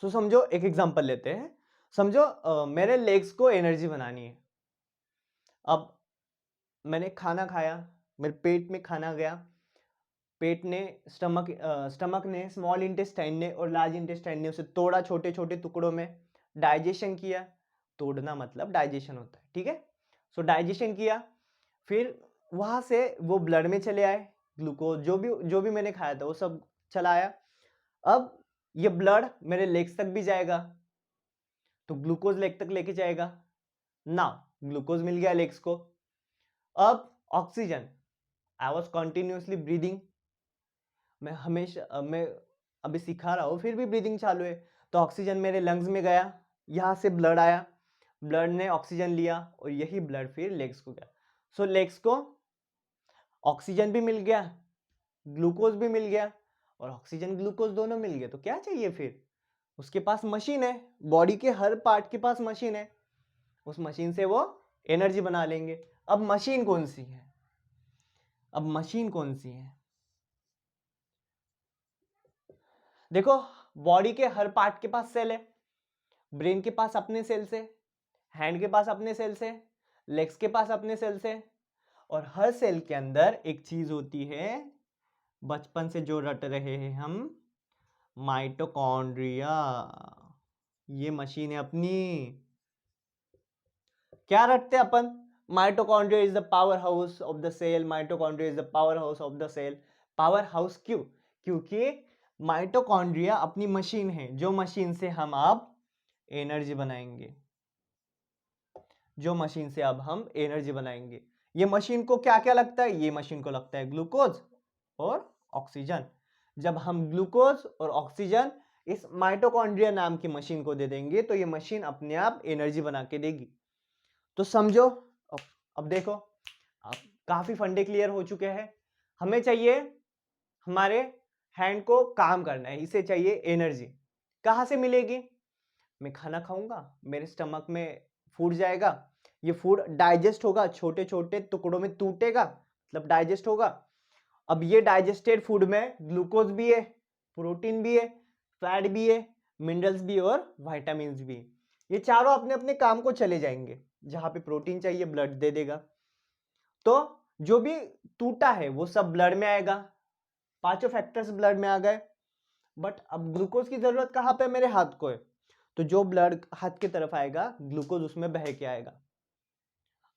Speaker 1: सो समझो एक एग्जांपल लेते हैं, समझो मेरे लेग्स को एनर्जी बनानी है। अब मैंने खाना खाया, मेरे पेट में खाना गया, पेट ने स्टमक ने, स्मॉल इंटेस्टाइन ने और लार्ज इंटेस्टाइन ने उसे तोड़ा छोटे छोटे टुकड़ों में, डाइजेशन किया। तोड़ना मतलब डाइजेशन होता है, ठीक है। सो डाइजेशन किया, फिर वहां से वो ब्लड में चले आए, ग्लूकोज जो भी मैंने खाया था वो सब चला आया। अब ये ब्लड मेरे लेग्स तक भी जाएगा, तो ग्लूकोज लेग तक लेके जाएगा ना, ग्लूकोज मिल गया लेग्स को। अब oxygen, I was continuously breathing, मैं अभी सिखा रहा हूँ फिर भी ब्रीदिंग चालू है। तो ऑक्सीजन मेरे लंग्स में गया, यहाँ से ब्लड आया, ब्लड ने ऑक्सीजन लिया और यही ब्लड फिर लेग्स को गया। सो लेग्स को ऑक्सीजन भी मिल गया, ग्लूकोज भी मिल गया, और ऑक्सीजन ग्लूकोज दोनों मिल गए। तो क्या चाहिए फिर? उसके पास मशीन है, बॉडी के हर पार्ट के पास मशीन है, उस मशीन से वो एनर्जी बना लेंगे। अब मशीन कौन सी है? अब मशीन कौन सी है? देखो, बॉडी के हर पार्ट के पास सेल है। ब्रेन के पास अपने सेल्स है, हैंड के पास अपने सेल्स है, लेग्स के पास अपने सेल्स है, और हर सेल के अंदर एक चीज होती है, बचपन से जो रट रहे हैं हम, माइटोकॉन्ड्रिया। ये मशीन है अपनी। क्या रखते हैं अपन? Mitochondria is the power house of the cell, mitochondria is the power house of the cell. Power house क्यों? क्योंकि माइटोकॉन्ड्रिया अपनी मशीन है, जो मशीन से हम अब एनर्जी बनाएंगे, जो मशीन से अब हम एनर्जी बनाएंगे। ये मशीन को क्या क्या लगता है? ये मशीन को लगता है ग्लूकोज और ऑक्सीजन। जब हम ग्लूकोज और ऑक्सीजन इस माइटोकॉन्ड्रिया नाम की मशीन को दे देंगे तो ये मशीन अपने आप एनर्जी बना के देगी। तो समझो, अब देखो, अब काफी फंडे क्लियर हो चुके हैं। हमें चाहिए, हमारे हैंड को काम करना है, इसे चाहिए एनर्जी। कहाँ से मिलेगी? मैं खाना खाऊंगा, मेरे स्टमक में फूड जाएगा, ये फूड डाइजेस्ट होगा, छोटे छोटे टुकड़ों में टूटेगा, मतलब डाइजेस्ट होगा। अब ये डाइजेस्टेड फूड में ग्लूकोज भी है, प्रोटीन भी है, फैट भी है, मिनरल्स भी और विटामिन्स भी। ये चारों अपने अपने काम को चले जाएंगे। जहां पे प्रोटीन चाहिए ब्लड दे देगा, तो जो भी टूटा है वो सब ब्लड में आएगा। पांचों फैक्टर्स ब्लड में आ गए। बट अब ग्लूकोज की जरूरत कहां पे? मेरे हाथ को है, तो जो ब्लड हाथ की तरफ आएगा ग्लूकोज उसमें बह के आएगा।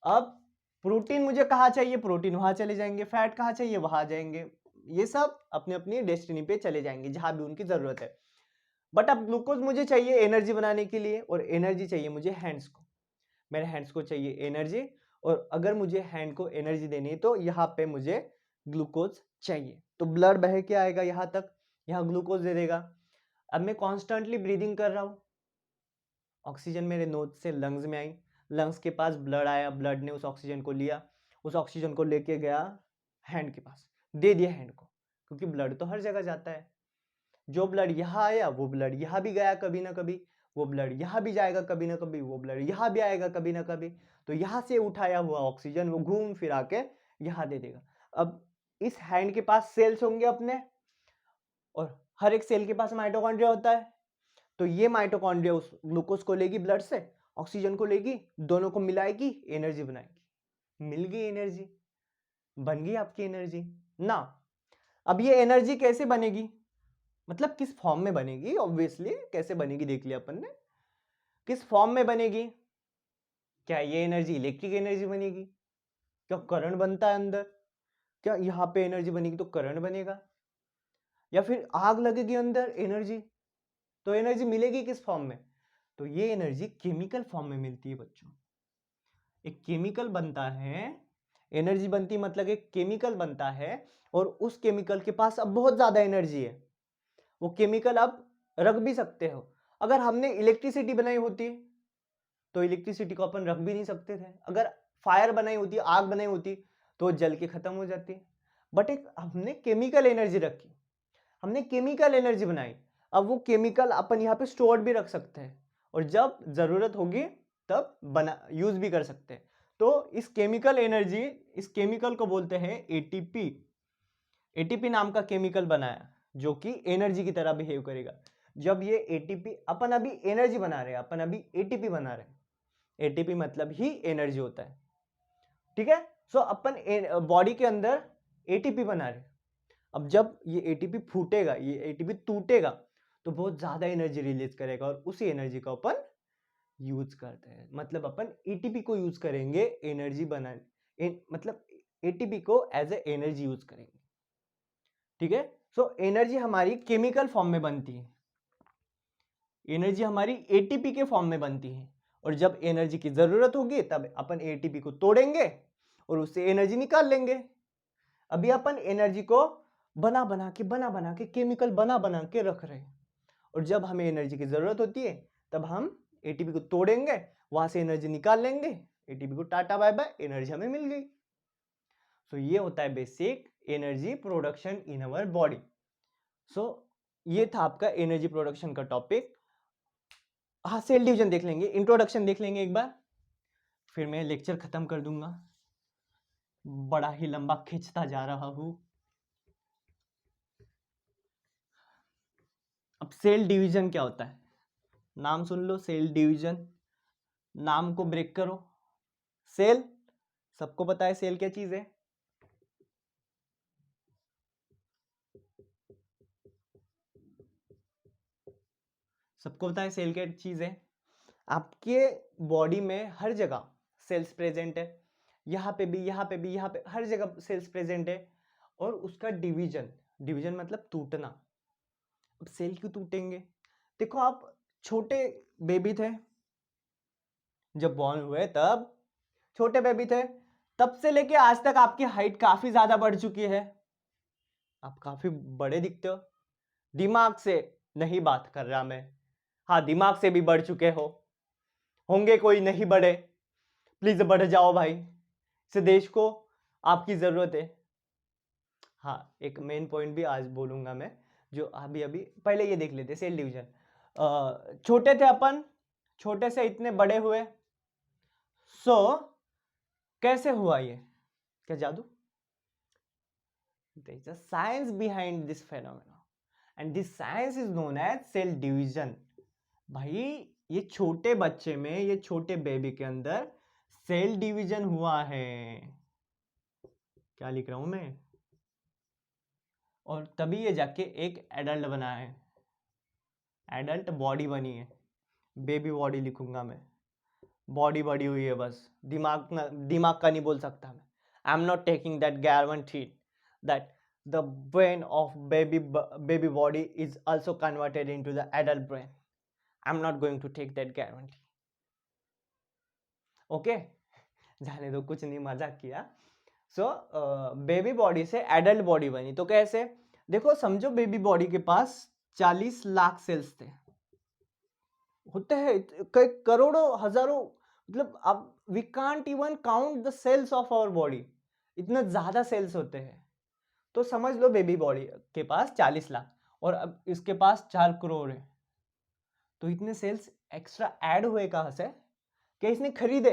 Speaker 1: अब प्रोटीन मुझे कहाँ चाहिए? प्रोटीन वहां चले जाएंगे। फैट कहाँ चाहिए? वहां जाएंगे। ये सब अपनी अपनी डेस्टिनी पे चले जाएंगे जहां भी उनकी जरूरत है। बट अब ग्लूकोज मुझे चाहिए एनर्जी बनाने के लिए, और एनर्जी चाहिए मुझे हैंड्स को। मेरे हैंड्स को चाहिए एनर्जी, और अगर मुझे हैंड को एनर्जी देनी है तो यहाँ पे मुझे ग्लूकोज चाहिए। तो ब्लड बह के आएगा यहाँ तक, यहाँ ग्लूकोज दे देगा। अब मैं कॉन्स्टेंटली ब्रीदिंग कर रहा हूँ, ऑक्सीजन मेरे नोज से लंग्स में आई, लंग्स के पास ब्लड आया, ब्लड ने उस ऑक्सीजन को लिया, उस ऑक्सीजन को लेके गया हैंड के पास, दे दिया हैंड को, क्योंकि ब्लड तो हर जगह जाता है। जो ब्लड यहाँ आया वो ब्लड यहाँ भी गया कभी ना कभी, वो ब्लड यहाँ भी जाएगा कभी ना कभी, वो ब्लड यहाँ भी आएगा कभी ना कभी। तो यहाँ से उठाया हुआ ऑक्सीजन वो घूम फिर आके यहाँ दे देगा। अब इस हैंड के पास सेल्स होंगे अपने, और हर एक सेल के पास माइटोकॉन्ड्रिया होता है। तो ये माइटोकॉन्ड्रिया उस ग्लूकोज को लेगी ब्लड से, ऑक्सीजन को लेगी, दोनों को मिलाएगी, एनर्जी बनाएगी। मिल गई एनर्जी, बन गई आपकी एनर्जी ना। अब ये एनर्जी कैसे बनेगी, मतलब किस फॉर्म में बनेगी? ऑब्वियसली कैसे बनेगी देख लिया अपन ने, किस फॉर्म में बनेगी। क्या ये एनर्जी इलेक्ट्रिक एनर्जी बनेगी? क्या करंट बनता है अंदर? क्या यहाँ पे एनर्जी बनेगी तो करंट बनेगा? या फिर आग लगेगी अंदर एनर्जी, तो एनर्जी मिलेगी किस फॉर्म में? तो ये एनर्जी केमिकल फॉर्म में मिलती है बच्चों। एक केमिकल बनता है, एनर्जी बनती मतलब एक केमिकल बनता है, और उस केमिकल के पास अब बहुत ज्यादा एनर्जी है। वो केमिकल आप रख भी सकते हो। अगर हमने इलेक्ट्रिसिटी बनाई होती तो इलेक्ट्रिसिटी को अपन रख भी नहीं सकते थे। अगर फायर बनाई होती, आग बनाई होती, तो जल के खत्म हो जाती। बट एक हमने केमिकल एनर्जी रखी, हमने केमिकल एनर्जी बनाई। अब वो केमिकल अपन यहाँ पे स्टोर भी रख सकते हैं, और जब जरूरत होगी तब बना यूज भी कर सकते हैं। तो इस केमिकल एनर्जी, इस केमिकल को बोलते हैं एटीपी। एटीपी नाम का केमिकल बनाया जो कि एनर्जी की तरह बिहेव करेगा। जब ये एटीपी, अपन अभी एनर्जी बना रहे हैं, अपन अभी एटीपी बना रहे हैं, एटीपी मतलब ही एनर्जी होता है, ठीक है। सो अपन बॉडी के अंदर एटीपी बना रहे हैं। अब जब ये एटीपी फूटेगा, ये एटीपी टूटेगा, तो बहुत ज्यादा एनर्जी रिलीज करेगा, और उसी एनर्जी को अपन यूज करते हैं। मतलब अपन एटीपी को यूज करेंगे एनर्जी बनाने, मतलब एटीपी को एज ए एनर्जी यूज करेंगे, ठीक है। सो एनर्जी हमारी केमिकल फॉर्म में बनती है, एनर्जी हमारी एटीपी के फॉर्म में बनती है, और जब एनर्जी की जरूरत होगी तब अपन एटीपी को तोड़ेंगे और उससे एनर्जी निकाल लेंगे। अभी अपन एनर्जी को बना बना के केमिकल बना के रख रहे हैं। और जब हमें एनर्जी की जरूरत होती है तब हम एटीपी को तोड़ेंगे, वहां से एनर्जी निकाल लेंगे, एटीपी को टाटा बाय बाय, एनर्जी हमें मिल गई। सो ये होता है basic energy production in our body. So ये था आपका एनर्जी प्रोडक्शन का टॉपिक। हाँ, सेल डिवीजन देख लेंगे, इंट्रोडक्शन देख लेंगे एक बार, फिर मैं लेक्चर खत्म कर दूंगा, बड़ा ही लंबा खींचता जा रहा हूं। अब सेल डिवीजन क्या होता है, नाम सुन लो, सेल डिवीजन, नाम को ब्रेक करो। सेल, सबको पता है सेल क्या चीज है? सबको पता है सेल क्या चीज है? आपके बॉडी में हर जगह सेल्स प्रेजेंट है, यहाँ पे भी, यहाँ पे भी, यहाँ पे, हर जगह सेल्स प्रेजेंट है। और उसका डिवीजन, डिवीजन मतलब टूटना। अब सेल क्यों टूटेंगे? देखो, आप छोटे बेबी थे, जब बॉर्न हुए तब छोटे बेबी थे, तब से लेके आज तक आपकी हाइट काफी ज्यादा बढ़ चुकी है, आप काफी बड़े दिखते हो। दिमाग से नहीं बात कर रहा मैं, हाँ दिमाग से भी बढ़ चुके होंगे कोई नहीं बढ़े, प्लीज बढ़ जाओ भाई, इस देश को आपकी जरूरत है। हाँ, एक मेन पॉइंट भी आज बोलूंगा मैं, जो अभी अभी पहले ये देख लेते सेल डिवीजन। छोटे थे अपन, छोटे से इतने बड़े हुए, सो कैसे हुआ ये? क्या जादू? there is a science behind this phenomena and this science is known as cell division। भाई, ये छोटे बच्चे में, ये छोटे बेबी के अंदर सेल डिवीजन हुआ है। क्या लिख रहा हूं मैं? और तभी ये जाके एक एडल्ट बना है, एडल्ट बॉडी बनी है। बेबी बॉडी लिखूंगा मैं, बॉडी बड़ी हुई है बस, दिमाग का नहीं बोल सकता मैं। I am not taking that guarantee that the brain of baby body is also converted into the adult brain। I'm not going to take that guarantee। Okay, जाने दो, कुछ नहीं, मजाक किया। सो बेबी बॉडी से एडल्ट बॉडी बनी, तो कैसे? देखो, समझो बेबी बॉडी के पास 40 लाख सेल्स थे, होते हैं कई करोड़ों हजारों, मतलब अब we can't even count the cells of our body, इतना ज्यादा सेल्स होते हैं। तो समझ लो बेबी बॉडी के पास 40 लाख और अब इसके पास 4 करोड़ है, तो इतने सेल्स एक्स्ट्रा ऐड हुए कहां से? क्या इसने खरीदे?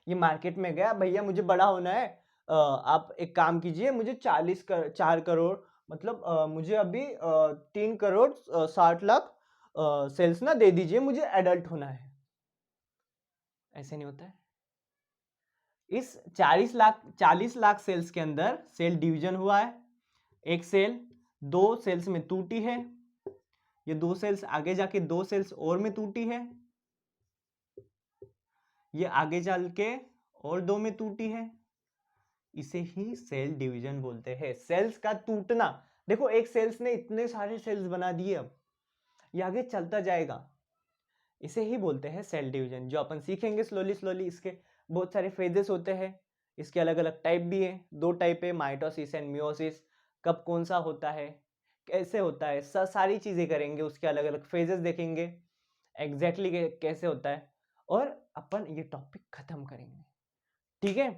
Speaker 1: ये मार्केट में गया, भैया मुझे बड़ा होना है, आप एक काम कीजिए, मुझे 4 करोड़, मतलब मुझे अभी 3 करोड़ 60 लाख सेल्स ना दे दीजिए, मुझे एडल्ट होना है। ऐसे नहीं होता है। इस 40 लाख सेल्स के अंदर सेल डिवीजन हुआ है। एक सेल 2 सेल्स में टूटी है, ये 2 सेल्स आगे जाके 2 सेल्स और में टूटी है, ये आगे चल के और 2 में टूटी है, इसे ही सेल डिवीजन बोलते हैं। सेल्स का टूटना, देखो एक सेल्स ने इतने सारे सेल्स बना दिए, अब ये आगे चलता जाएगा, इसे ही बोलते हैं सेल डिवीजन, जो अपन सीखेंगे स्लोली स्लोली। इसके बहुत सारे फेजेस होते हैं, इसके अलग अलग टाइप भी है, 2 टाइप है, माइटोसिस एंड मियोसिस। कब कौन सा होता है, कैसे होता है, सारी चीजें करेंगे, उसके अलग अलग फेजेस देखेंगे एग्जैक्टली कैसे होता है, और अपन ये टॉपिक खत्म करेंगे, ठीक है।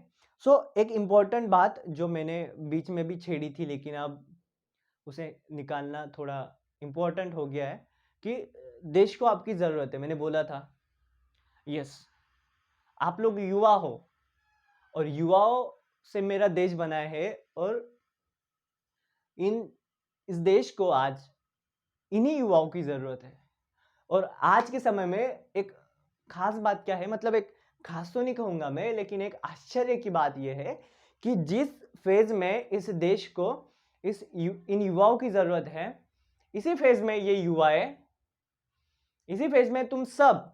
Speaker 1: सो एक इंपॉर्टेंट बात जो मैंने बीच में भी छेड़ी थी, लेकिन अब उसे निकालना थोड़ा इंपॉर्टेंट हो गया है, कि देश को आपकी जरूरत है। मैंने बोला था, यस, आप लोग युवा हो और युवाओं से मेरा देश बना है, और इस देश को आज इन्हीं युवाओं की जरूरत है। और आज के समय में एक खास बात क्या है, मतलब एक खास तो नहीं कहूंगा मैं, लेकिन एक आश्चर्य की बात यह है कि जिस फेज में इस देश को इन युवाओं की जरूरत है, इसी फेज में ये युवा है, इसी फेज में तुम सब,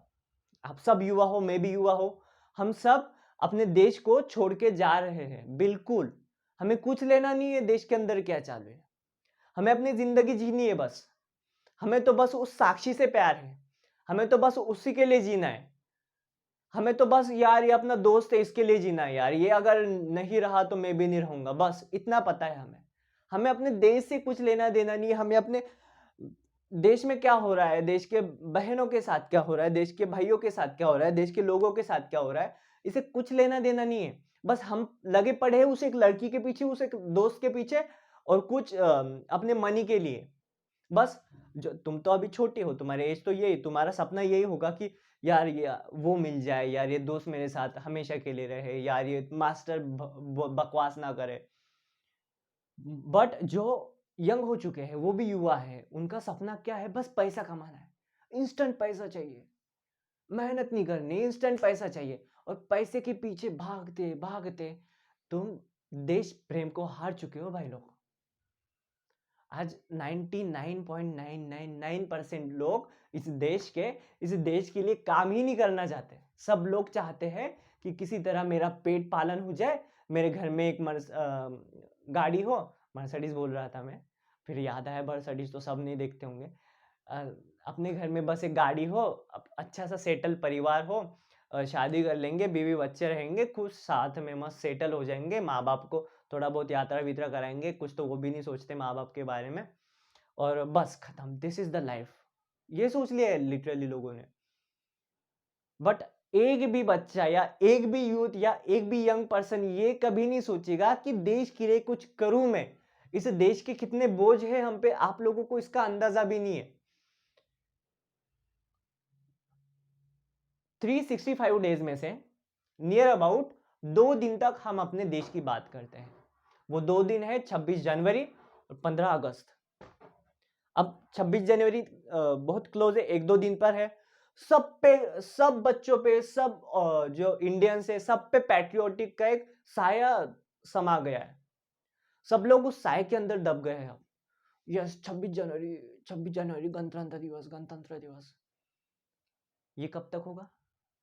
Speaker 1: आप सब युवा हो, मैं भी युवा हो, हम सब अपने देश को छोड़ के जा रहे हैं। बिल्कुल, हमें कुछ लेना नहीं है देश के अंदर क्या चालू है, हमें अपनी जिंदगी जीनी है बस। हमें तो बस उस साक्षी से प्यार है, हमें तो बस उसी के लिए जीना है, हमें तो बस यार ये अपना दोस्त है इसके लिए जीना है यार, ये अगर नहीं रहा तो मैं भी नहीं रहूंगा, बस इतना पता है हमें। हमें अपने देश से कुछ लेना देना नहीं है, हमें अपने देश में क्या हो रहा है, देश के बहनों के साथ क्या हो रहा है, देश के भाइयों के साथ क्या हो रहा है, देश के लोगों के साथ क्या हो रहा है, इसे कुछ लेना देना नहीं है। बस हम लगे पड़े हैं उस एक लड़की के पीछे, उस एक दोस्त के पीछे और कुछ अपने मनी के लिए। बस जो तुम तो अभी छोटे हो, तुम्हारे एज तो यही, तुम्हारा सपना यही होगा कि यार ये वो मिल जाए, यार ये दोस्त मेरे साथ हमेशा के लिए रहे, यार ये मास्टर बकवास ना करे। बट जो यंग हो चुके हैं, वो भी युवा है, उनका सपना क्या है? बस पैसा कमाना है, इंस्टेंट पैसा चाहिए, मेहनत नहीं करनी, इंस्टेंट पैसा चाहिए। और पैसे के पीछे भागते भागते तुम देश प्रेम को हार चुके हो भाई लोग। आज 99.999% लोग इस देश के लिए काम ही नहीं करना चाहते। सब लोग चाहते हैं कि किसी तरह मेरा पेट पालन हो जाए, मेरे घर में एक गाड़ी हो, मर्सिडीज बोल रहा था मैं, फिर याद आया मर्सिडीज तो सब नहीं देखते होंगे। अपने घर में बस एक गाड़ी हो, अच्छा सा सेटल परिवार हो, शादी कर लेंगे, बीवी बच्चे रहेंगे, खुश साथ में मस्त सेटल हो जाएंगे, माँ बाप को थोड़ा बहुत यात्रा वित्रा कराएंगे, कुछ तो वो भी नहीं सोचते माँ बाप के बारे में, और बस खत्म, दिस इज द लाइफ। ये सोच लिया है लिटरली लोगों ने। बट एक भी बच्चा या एक भी यूथ या एक भी यंग पर्सन ये कभी नहीं सोचेगा कि देश के लिए कुछ करूं मैं। इस देश के कितने बोझ है हम पे, आप लोगों को इसका अंदाजा भी नहीं है। 365 डेज में से नियर अबाउट 2 दिन तक हम अपने देश की बात करते हैं। वो 2 दिन है 26 जनवरी और 15 अगस्त। अब 26 जनवरी बहुत क्लोज है, 1-2 दिन पर है। सब पे, सब बच्चों पे, सब जो इंडियंस है, सब पे पैट्रियोटिक का एक साया समा गया है। सब लोग उस साए के अंदर दब गए हैं अब। यस, 26 जनवरी गणतंत्र दिवस, गणतंत्र दिवस। ये कब तक होगा?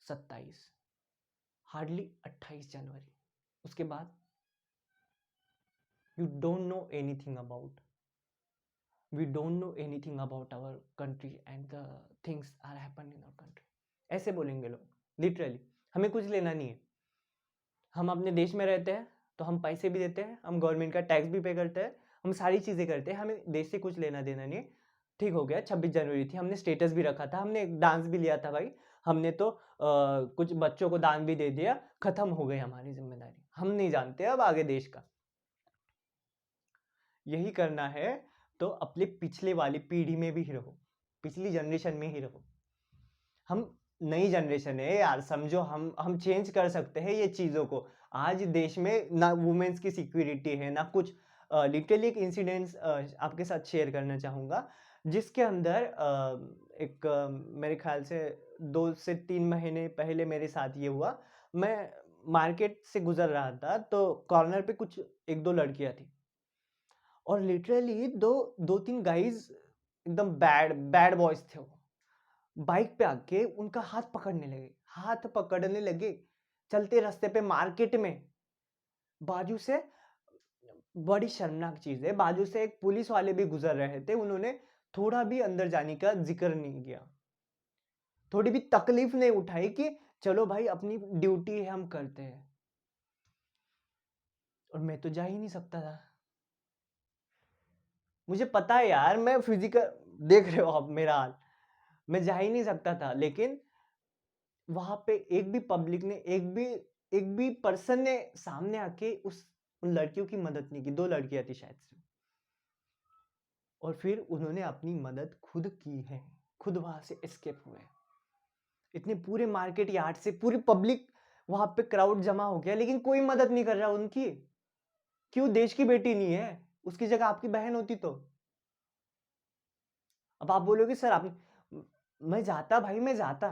Speaker 1: 27, हार्डली 28 जनवरी। उसके बाद you don't know anything about, we don't know anything about our country and the things are happening in our country। ऐसे बोलेंगे लोग, लिटरली। हमें कुछ लेना नहीं है, हम अपने देश में रहते हैं तो हम पैसे भी देते हैं, हम गवर्नमेंट का टैक्स भी पे करते हैं, हम सारी चीजें करते हैं, हमें देश से कुछ लेना देना नहीं है। ठीक हो गया, 26 जनवरी थी, हमने स्टेटस भी रखा था, हमने एक डांस भी लिया था भाई, हमने तो कुछ बच्चों को दान भी दे दिया, खत्म हो गई हमारी जिम्मेदारी, हम नहीं जानते अब आगे देश का। यही करना है तो अपने पिछले वाली पीढ़ी में भी रहो, पिछली जनरेशन में ही रहो। हम नई जनरेशन है यार, समझो, हम चेंज कर सकते हैं ये चीजों को। आज देश में ना वुमेन्स की सिक्योरिटी है ना कुछ। लिटरली एक इंसिडेंट्स आपके साथ शेयर करना चाहूंगा, जिसके अंदर मेरे ख्याल से 2 से 3 महीने पहले मेरे साथ ये हुआ। मैं मार्केट से गुजर रहा था तो कॉर्नर पे कुछ 1-2 लड़कियां थी, और लिटरली 2-3 गाइज एकदम बैड बैड बॉयज थे, वो बाइक पे आके उनका हाथ पकड़ने लगे चलते रास्ते पे मार्केट में। बाजू से, बड़ी शर्मनाक चीज है, बाजू से एक पुलिस वाले भी गुजर रहे थे, उन्होंने थोड़ा भी अंदर जाने का जिक्र नहीं किया, थोड़ी भी तकलीफ नहीं उठाई कि चलो भाई अपनी ड्यूटी है हम करते हैं। और मैं तो जा ही नहीं सकता था, मुझे पता है यार, मैं फिजिकल, देख रहे हो आप मेरा हाल, मैं जा ही नहीं सकता था। लेकिन वहां पे एक भी पब्लिक ने, एक भी पर्सन ने सामने आके उन लड़कियों की मदद नहीं की। 2 लड़कियां थी शायद से, और फिर उन्होंने अपनी मदद खुद की है, खुद वहां से एस्केप हुए। इतने पूरे मार्केट यार्ड से पूरी पब्लिक वहां पे क्राउड जमा हो गया, लेकिन कोई मदद नहीं कर रहा उनकी। क्यों? देश की बेटी नहीं है, उसकी जगह आपकी बहन होती तो। अब आप बोलोगे सर आप, मैं जाता भाई, मैं जाता,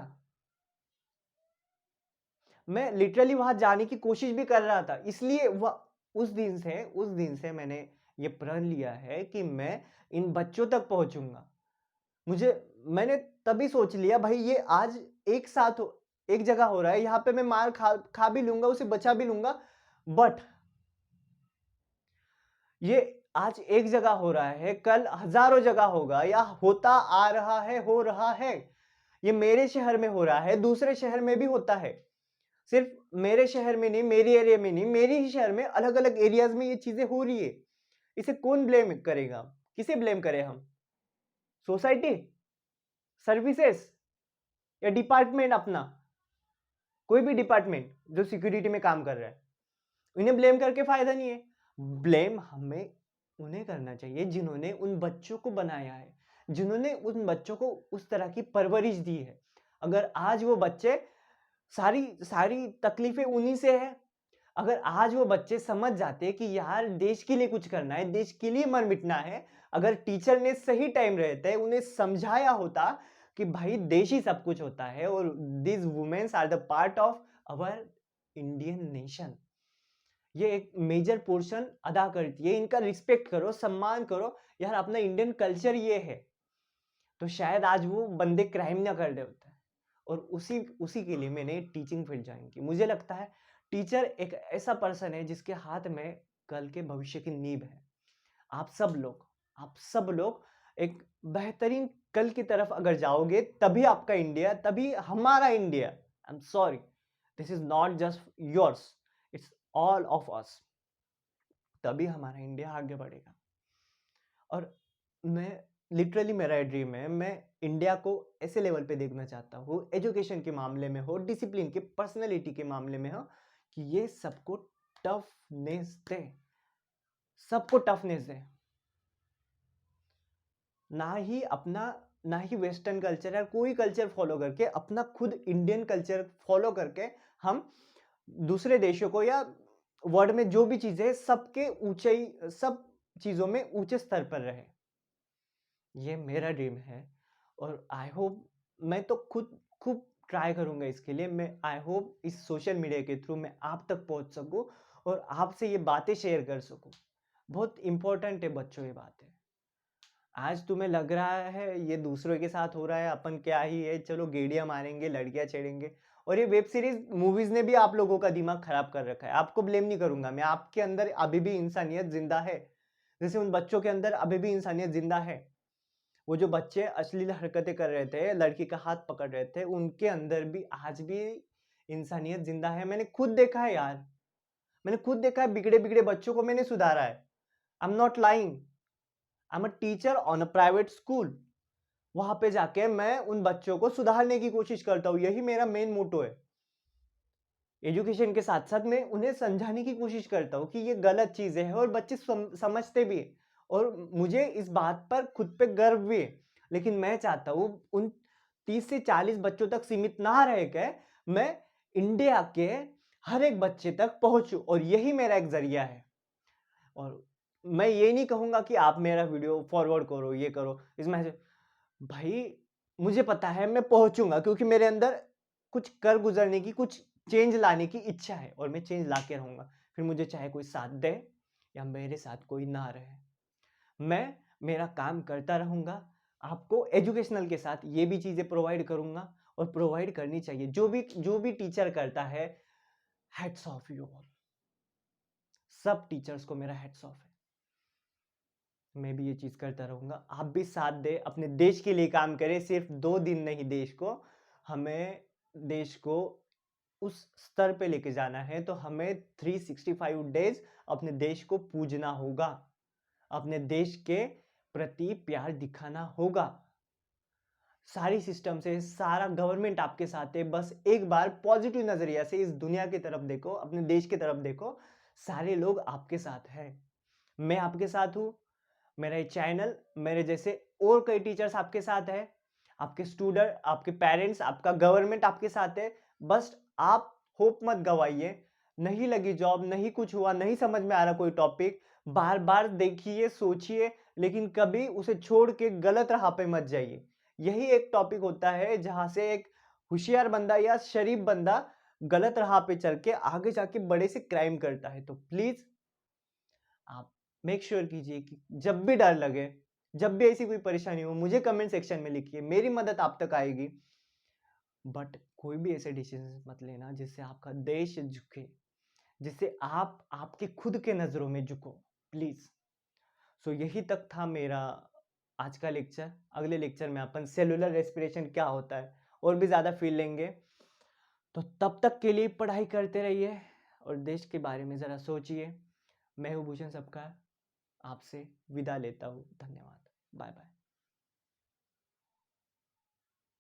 Speaker 1: मैं लिटरली वहां जाने की कोशिश भी कर रहा था। इसलिए उस दिन से मैंने ये प्रण लिया है कि मैं इन बच्चों तक पहुंचूंगा। मैंने तभी सोच लिया भाई, ये आज एक साथ एक जगह हो रहा है, यहां पे मैं मार खा भी लूंगा, उसे बचा भी लूंगा, बट ये आज एक जगह हो रहा है, कल हजारों जगह होगा, या होता आ रहा है, हो रहा है। ये मेरे शहर में हो रहा है, दूसरे शहर में भी होता है। सिर्फ मेरे शहर में नहीं, मेरी एरिया में नहीं, मेरे ही शहर में अलग अलग एरियाज में ये चीजें हो रही है। इसे कौन ब्लेम करेगा? किसे ब्लेम करें हम? सोसाइटी, सर्विसेज या डिपार्टमेंट अपना? कोई भी डिपार्टमेंट जो सिक्योरिटी में काम कर रहा है, इन्हें ब्लेम करके फायदा नहीं है। ब्लेम हमें उन्हें करना चाहिए जिन्होंने उन बच्चों को बनाया है, जिन्होंने उन बच्चों को उस तरह की परवरिश दी है। अगर आज वो बच्चे सारी सारी तकलीफें उन्हीं से है, अगर आज वो बच्चे समझ जाते कि यार देश के लिए कुछ करना है, देश के लिए मर मिटना है, अगर टीचर ने सही टाइम रहते उन्हें समझाया होता कि भाई देश ही सब कुछ होता है और this womens are the part of our Indian nation, ये एक मेजर पोर्शन अदा करती है, इनका रिस्पेक्ट करो, सम्मान करो, यार अपना इंडियन कल्चर ये है, तो शायद आज वो बंदे क्राइम ना कर रहे होते। और उसी उसी के लिए मैंने टीचिंग फील्ड ज्वाइन की। मुझे लगता है टीचर एक ऐसा पर्सन है जिसके हाथ में कल के भविष्य की नींव है। आप सब लोग एक बेहतरीन कल की तरफ अगर जाओगे तभी आपका इंडिया, तभी हमारा India, I am sorry, this is not just yours, it's all of us, तभी हमारा इंडिया आगे बढ़ेगा। और मैं लिटरली मेरा ड्रीम है, मैं इंडिया को ऐसे लेवल पे देखना चाहता हूँ, एजुकेशन के मामले में हो, डिसिप्लिन के, पर्सनैलिटी के मामले में हो, कि ये सबको टफनेस दे, सबको टफनेस दे, ना ही वेस्टर्न कल्चर या कोई कल्चर फॉलो करके, अपना खुद इंडियन कल्चर फॉलो करके हम दूसरे देशों को या वर्ल्ड में जो भी चीजें, सबके ऊंचाई, सब चीजों में ऊंचे स्तर पर रहे। ये मेरा ड्रीम है और आई होप, मैं तो खुद खूब ट्राई करूंगा इसके लिए। मैं आई होप इस सोशल मीडिया के थ्रू मैं आप तक पहुंच सकूं और आपसे ये बातें शेयर कर सकूं। बहुत इंपॉर्टेंट है बच्चों ये बातें। आज तुम्हें लग रहा है ये दूसरों के साथ हो रहा है, अपन क्या ही है, चलो गेड़ियां मारेंगे, लड़कियां छेड़ेंगे, और ये वेब सीरीज मूवीज ने भी आप लोगों का दिमाग खराब कर रखा है। आपको ब्लेम नहीं करूंगा मैं, आपके अंदर अभी भी इंसानियत जिंदा है, जैसे उन बच्चों के अंदर अभी भी इंसानियत जिंदा है। वो जो बच्चे अश्लील हरकतें कर रहे थे, लड़की का हाथ पकड़ रहे थे, उनके अंदर भी आज भी इंसानियत जिंदा है। मैंने खुद देखा है यार, मैंने खुद देखा है, बिगड़े बिगड़े बच्चों को मैंने सुधारा है। I am not lying, I am a teacher on a private school. वहां पे जाके मैं उन बच्चों को सुधारने की कोशिश करता हूँ, यही मेरा मेन मोटो है। एजुकेशन के साथ साथ मैं उन्हें समझाने की कोशिश करता हूँ कि ये गलत चीजें हैं, और बच्चे समझते भी हैं, और मुझे इस बात पर खुद पे गर्व भी है। लेकिन मैं चाहता हूँ उन 30 से 40 बच्चों तक सीमित ना रह के मैं इंडिया के हर एक बच्चे तक पहुंचूं, और यही मेरा एक जरिया है। और मैं ये नहीं कहूंगा कि आप मेरा वीडियो फॉरवर्ड करो, ये करो, इसमें भाई मुझे पता है मैं पहुंचूंगा, क्योंकि मेरे अंदर कुछ कर गुजरने की, कुछ चेंज लाने की इच्छा है, और मैं चेंज ला के रहूंगा। फिर मुझे चाहे कोई साथ दे या मेरे साथ कोई ना रहे, मैं मेरा काम करता रहूंगा। आपको एजुकेशनल के साथ ये भी चीजें प्रोवाइड करूंगा, और प्रोवाइड करनी चाहिए। जो भी टीचर करता है, हेड्स ऑफ यू ऑल, सब टीचर्स को मेरा हेड्स ऑफ है। मैं भी ये चीज करता रहूंगा, आप भी साथ दे, अपने देश के लिए काम करें। सिर्फ 2 दिन नहीं, देश को, हमें देश को उस स्तर पे लेके जाना है, तो हमें 365 डेज अपने देश को पूजना होगा, अपने देश के प्रति प्यार दिखाना होगा। सारी सिस्टम से, सारा गवर्नमेंट आपके साथ है, बस एक बार पॉजिटिव नजरिया से इस दुनिया की तरफ देखो, अपने देश की तरफ देखो, सारे लोग आपके साथ हैं। मैं आपके साथ हूं, मेरा ये चैनल, मेरे जैसे और कई टीचर्स आपके साथ है, आपके स्टूडेंट, आपके पेरेंट्स, आपका गवर्नमेंट आपके साथ है। बस आप होप मत गवाइए। नहीं लगी जॉब, नहीं कुछ हुआ, नहीं समझ में आ रहा कोई टॉपिक, बार बार देखिए, सोचिए, लेकिन कभी उसे छोड़ के गलत राह पे मत जाइए। यही एक टॉपिक होता है जहां से एक होशियार बंदा या शरीफ बंदा गलत राह पे चल के आगे जाके बड़े से क्राइम करता है। तो प्लीज आप मेक श्योर कीजिए कि जब भी डर लगे, जब भी ऐसी कोई परेशानी हो, मुझे कमेंट सेक्शन में लिखिए, मेरी मदद आप तक आएगी। बट कोई भी ऐसे डिसीजन मत लेना जिससे आपका देश झुके, जिससे आप आपके खुद के नजरों में झुको, प्लीज। सो यही तक था मेरा आज का लेक्चर। अगले लेक्चर में अपन सेलुलर रेस्पिरेशन क्या होता है और भी ज्यादा फील लेंगे। तो तब तक के लिए पढ़ाई करते रहिए और देश के बारे में जरा सोचिए। मैं हूँ भूषण सबका, आपसे विदा लेता हूँ। धन्यवाद। Bye bye.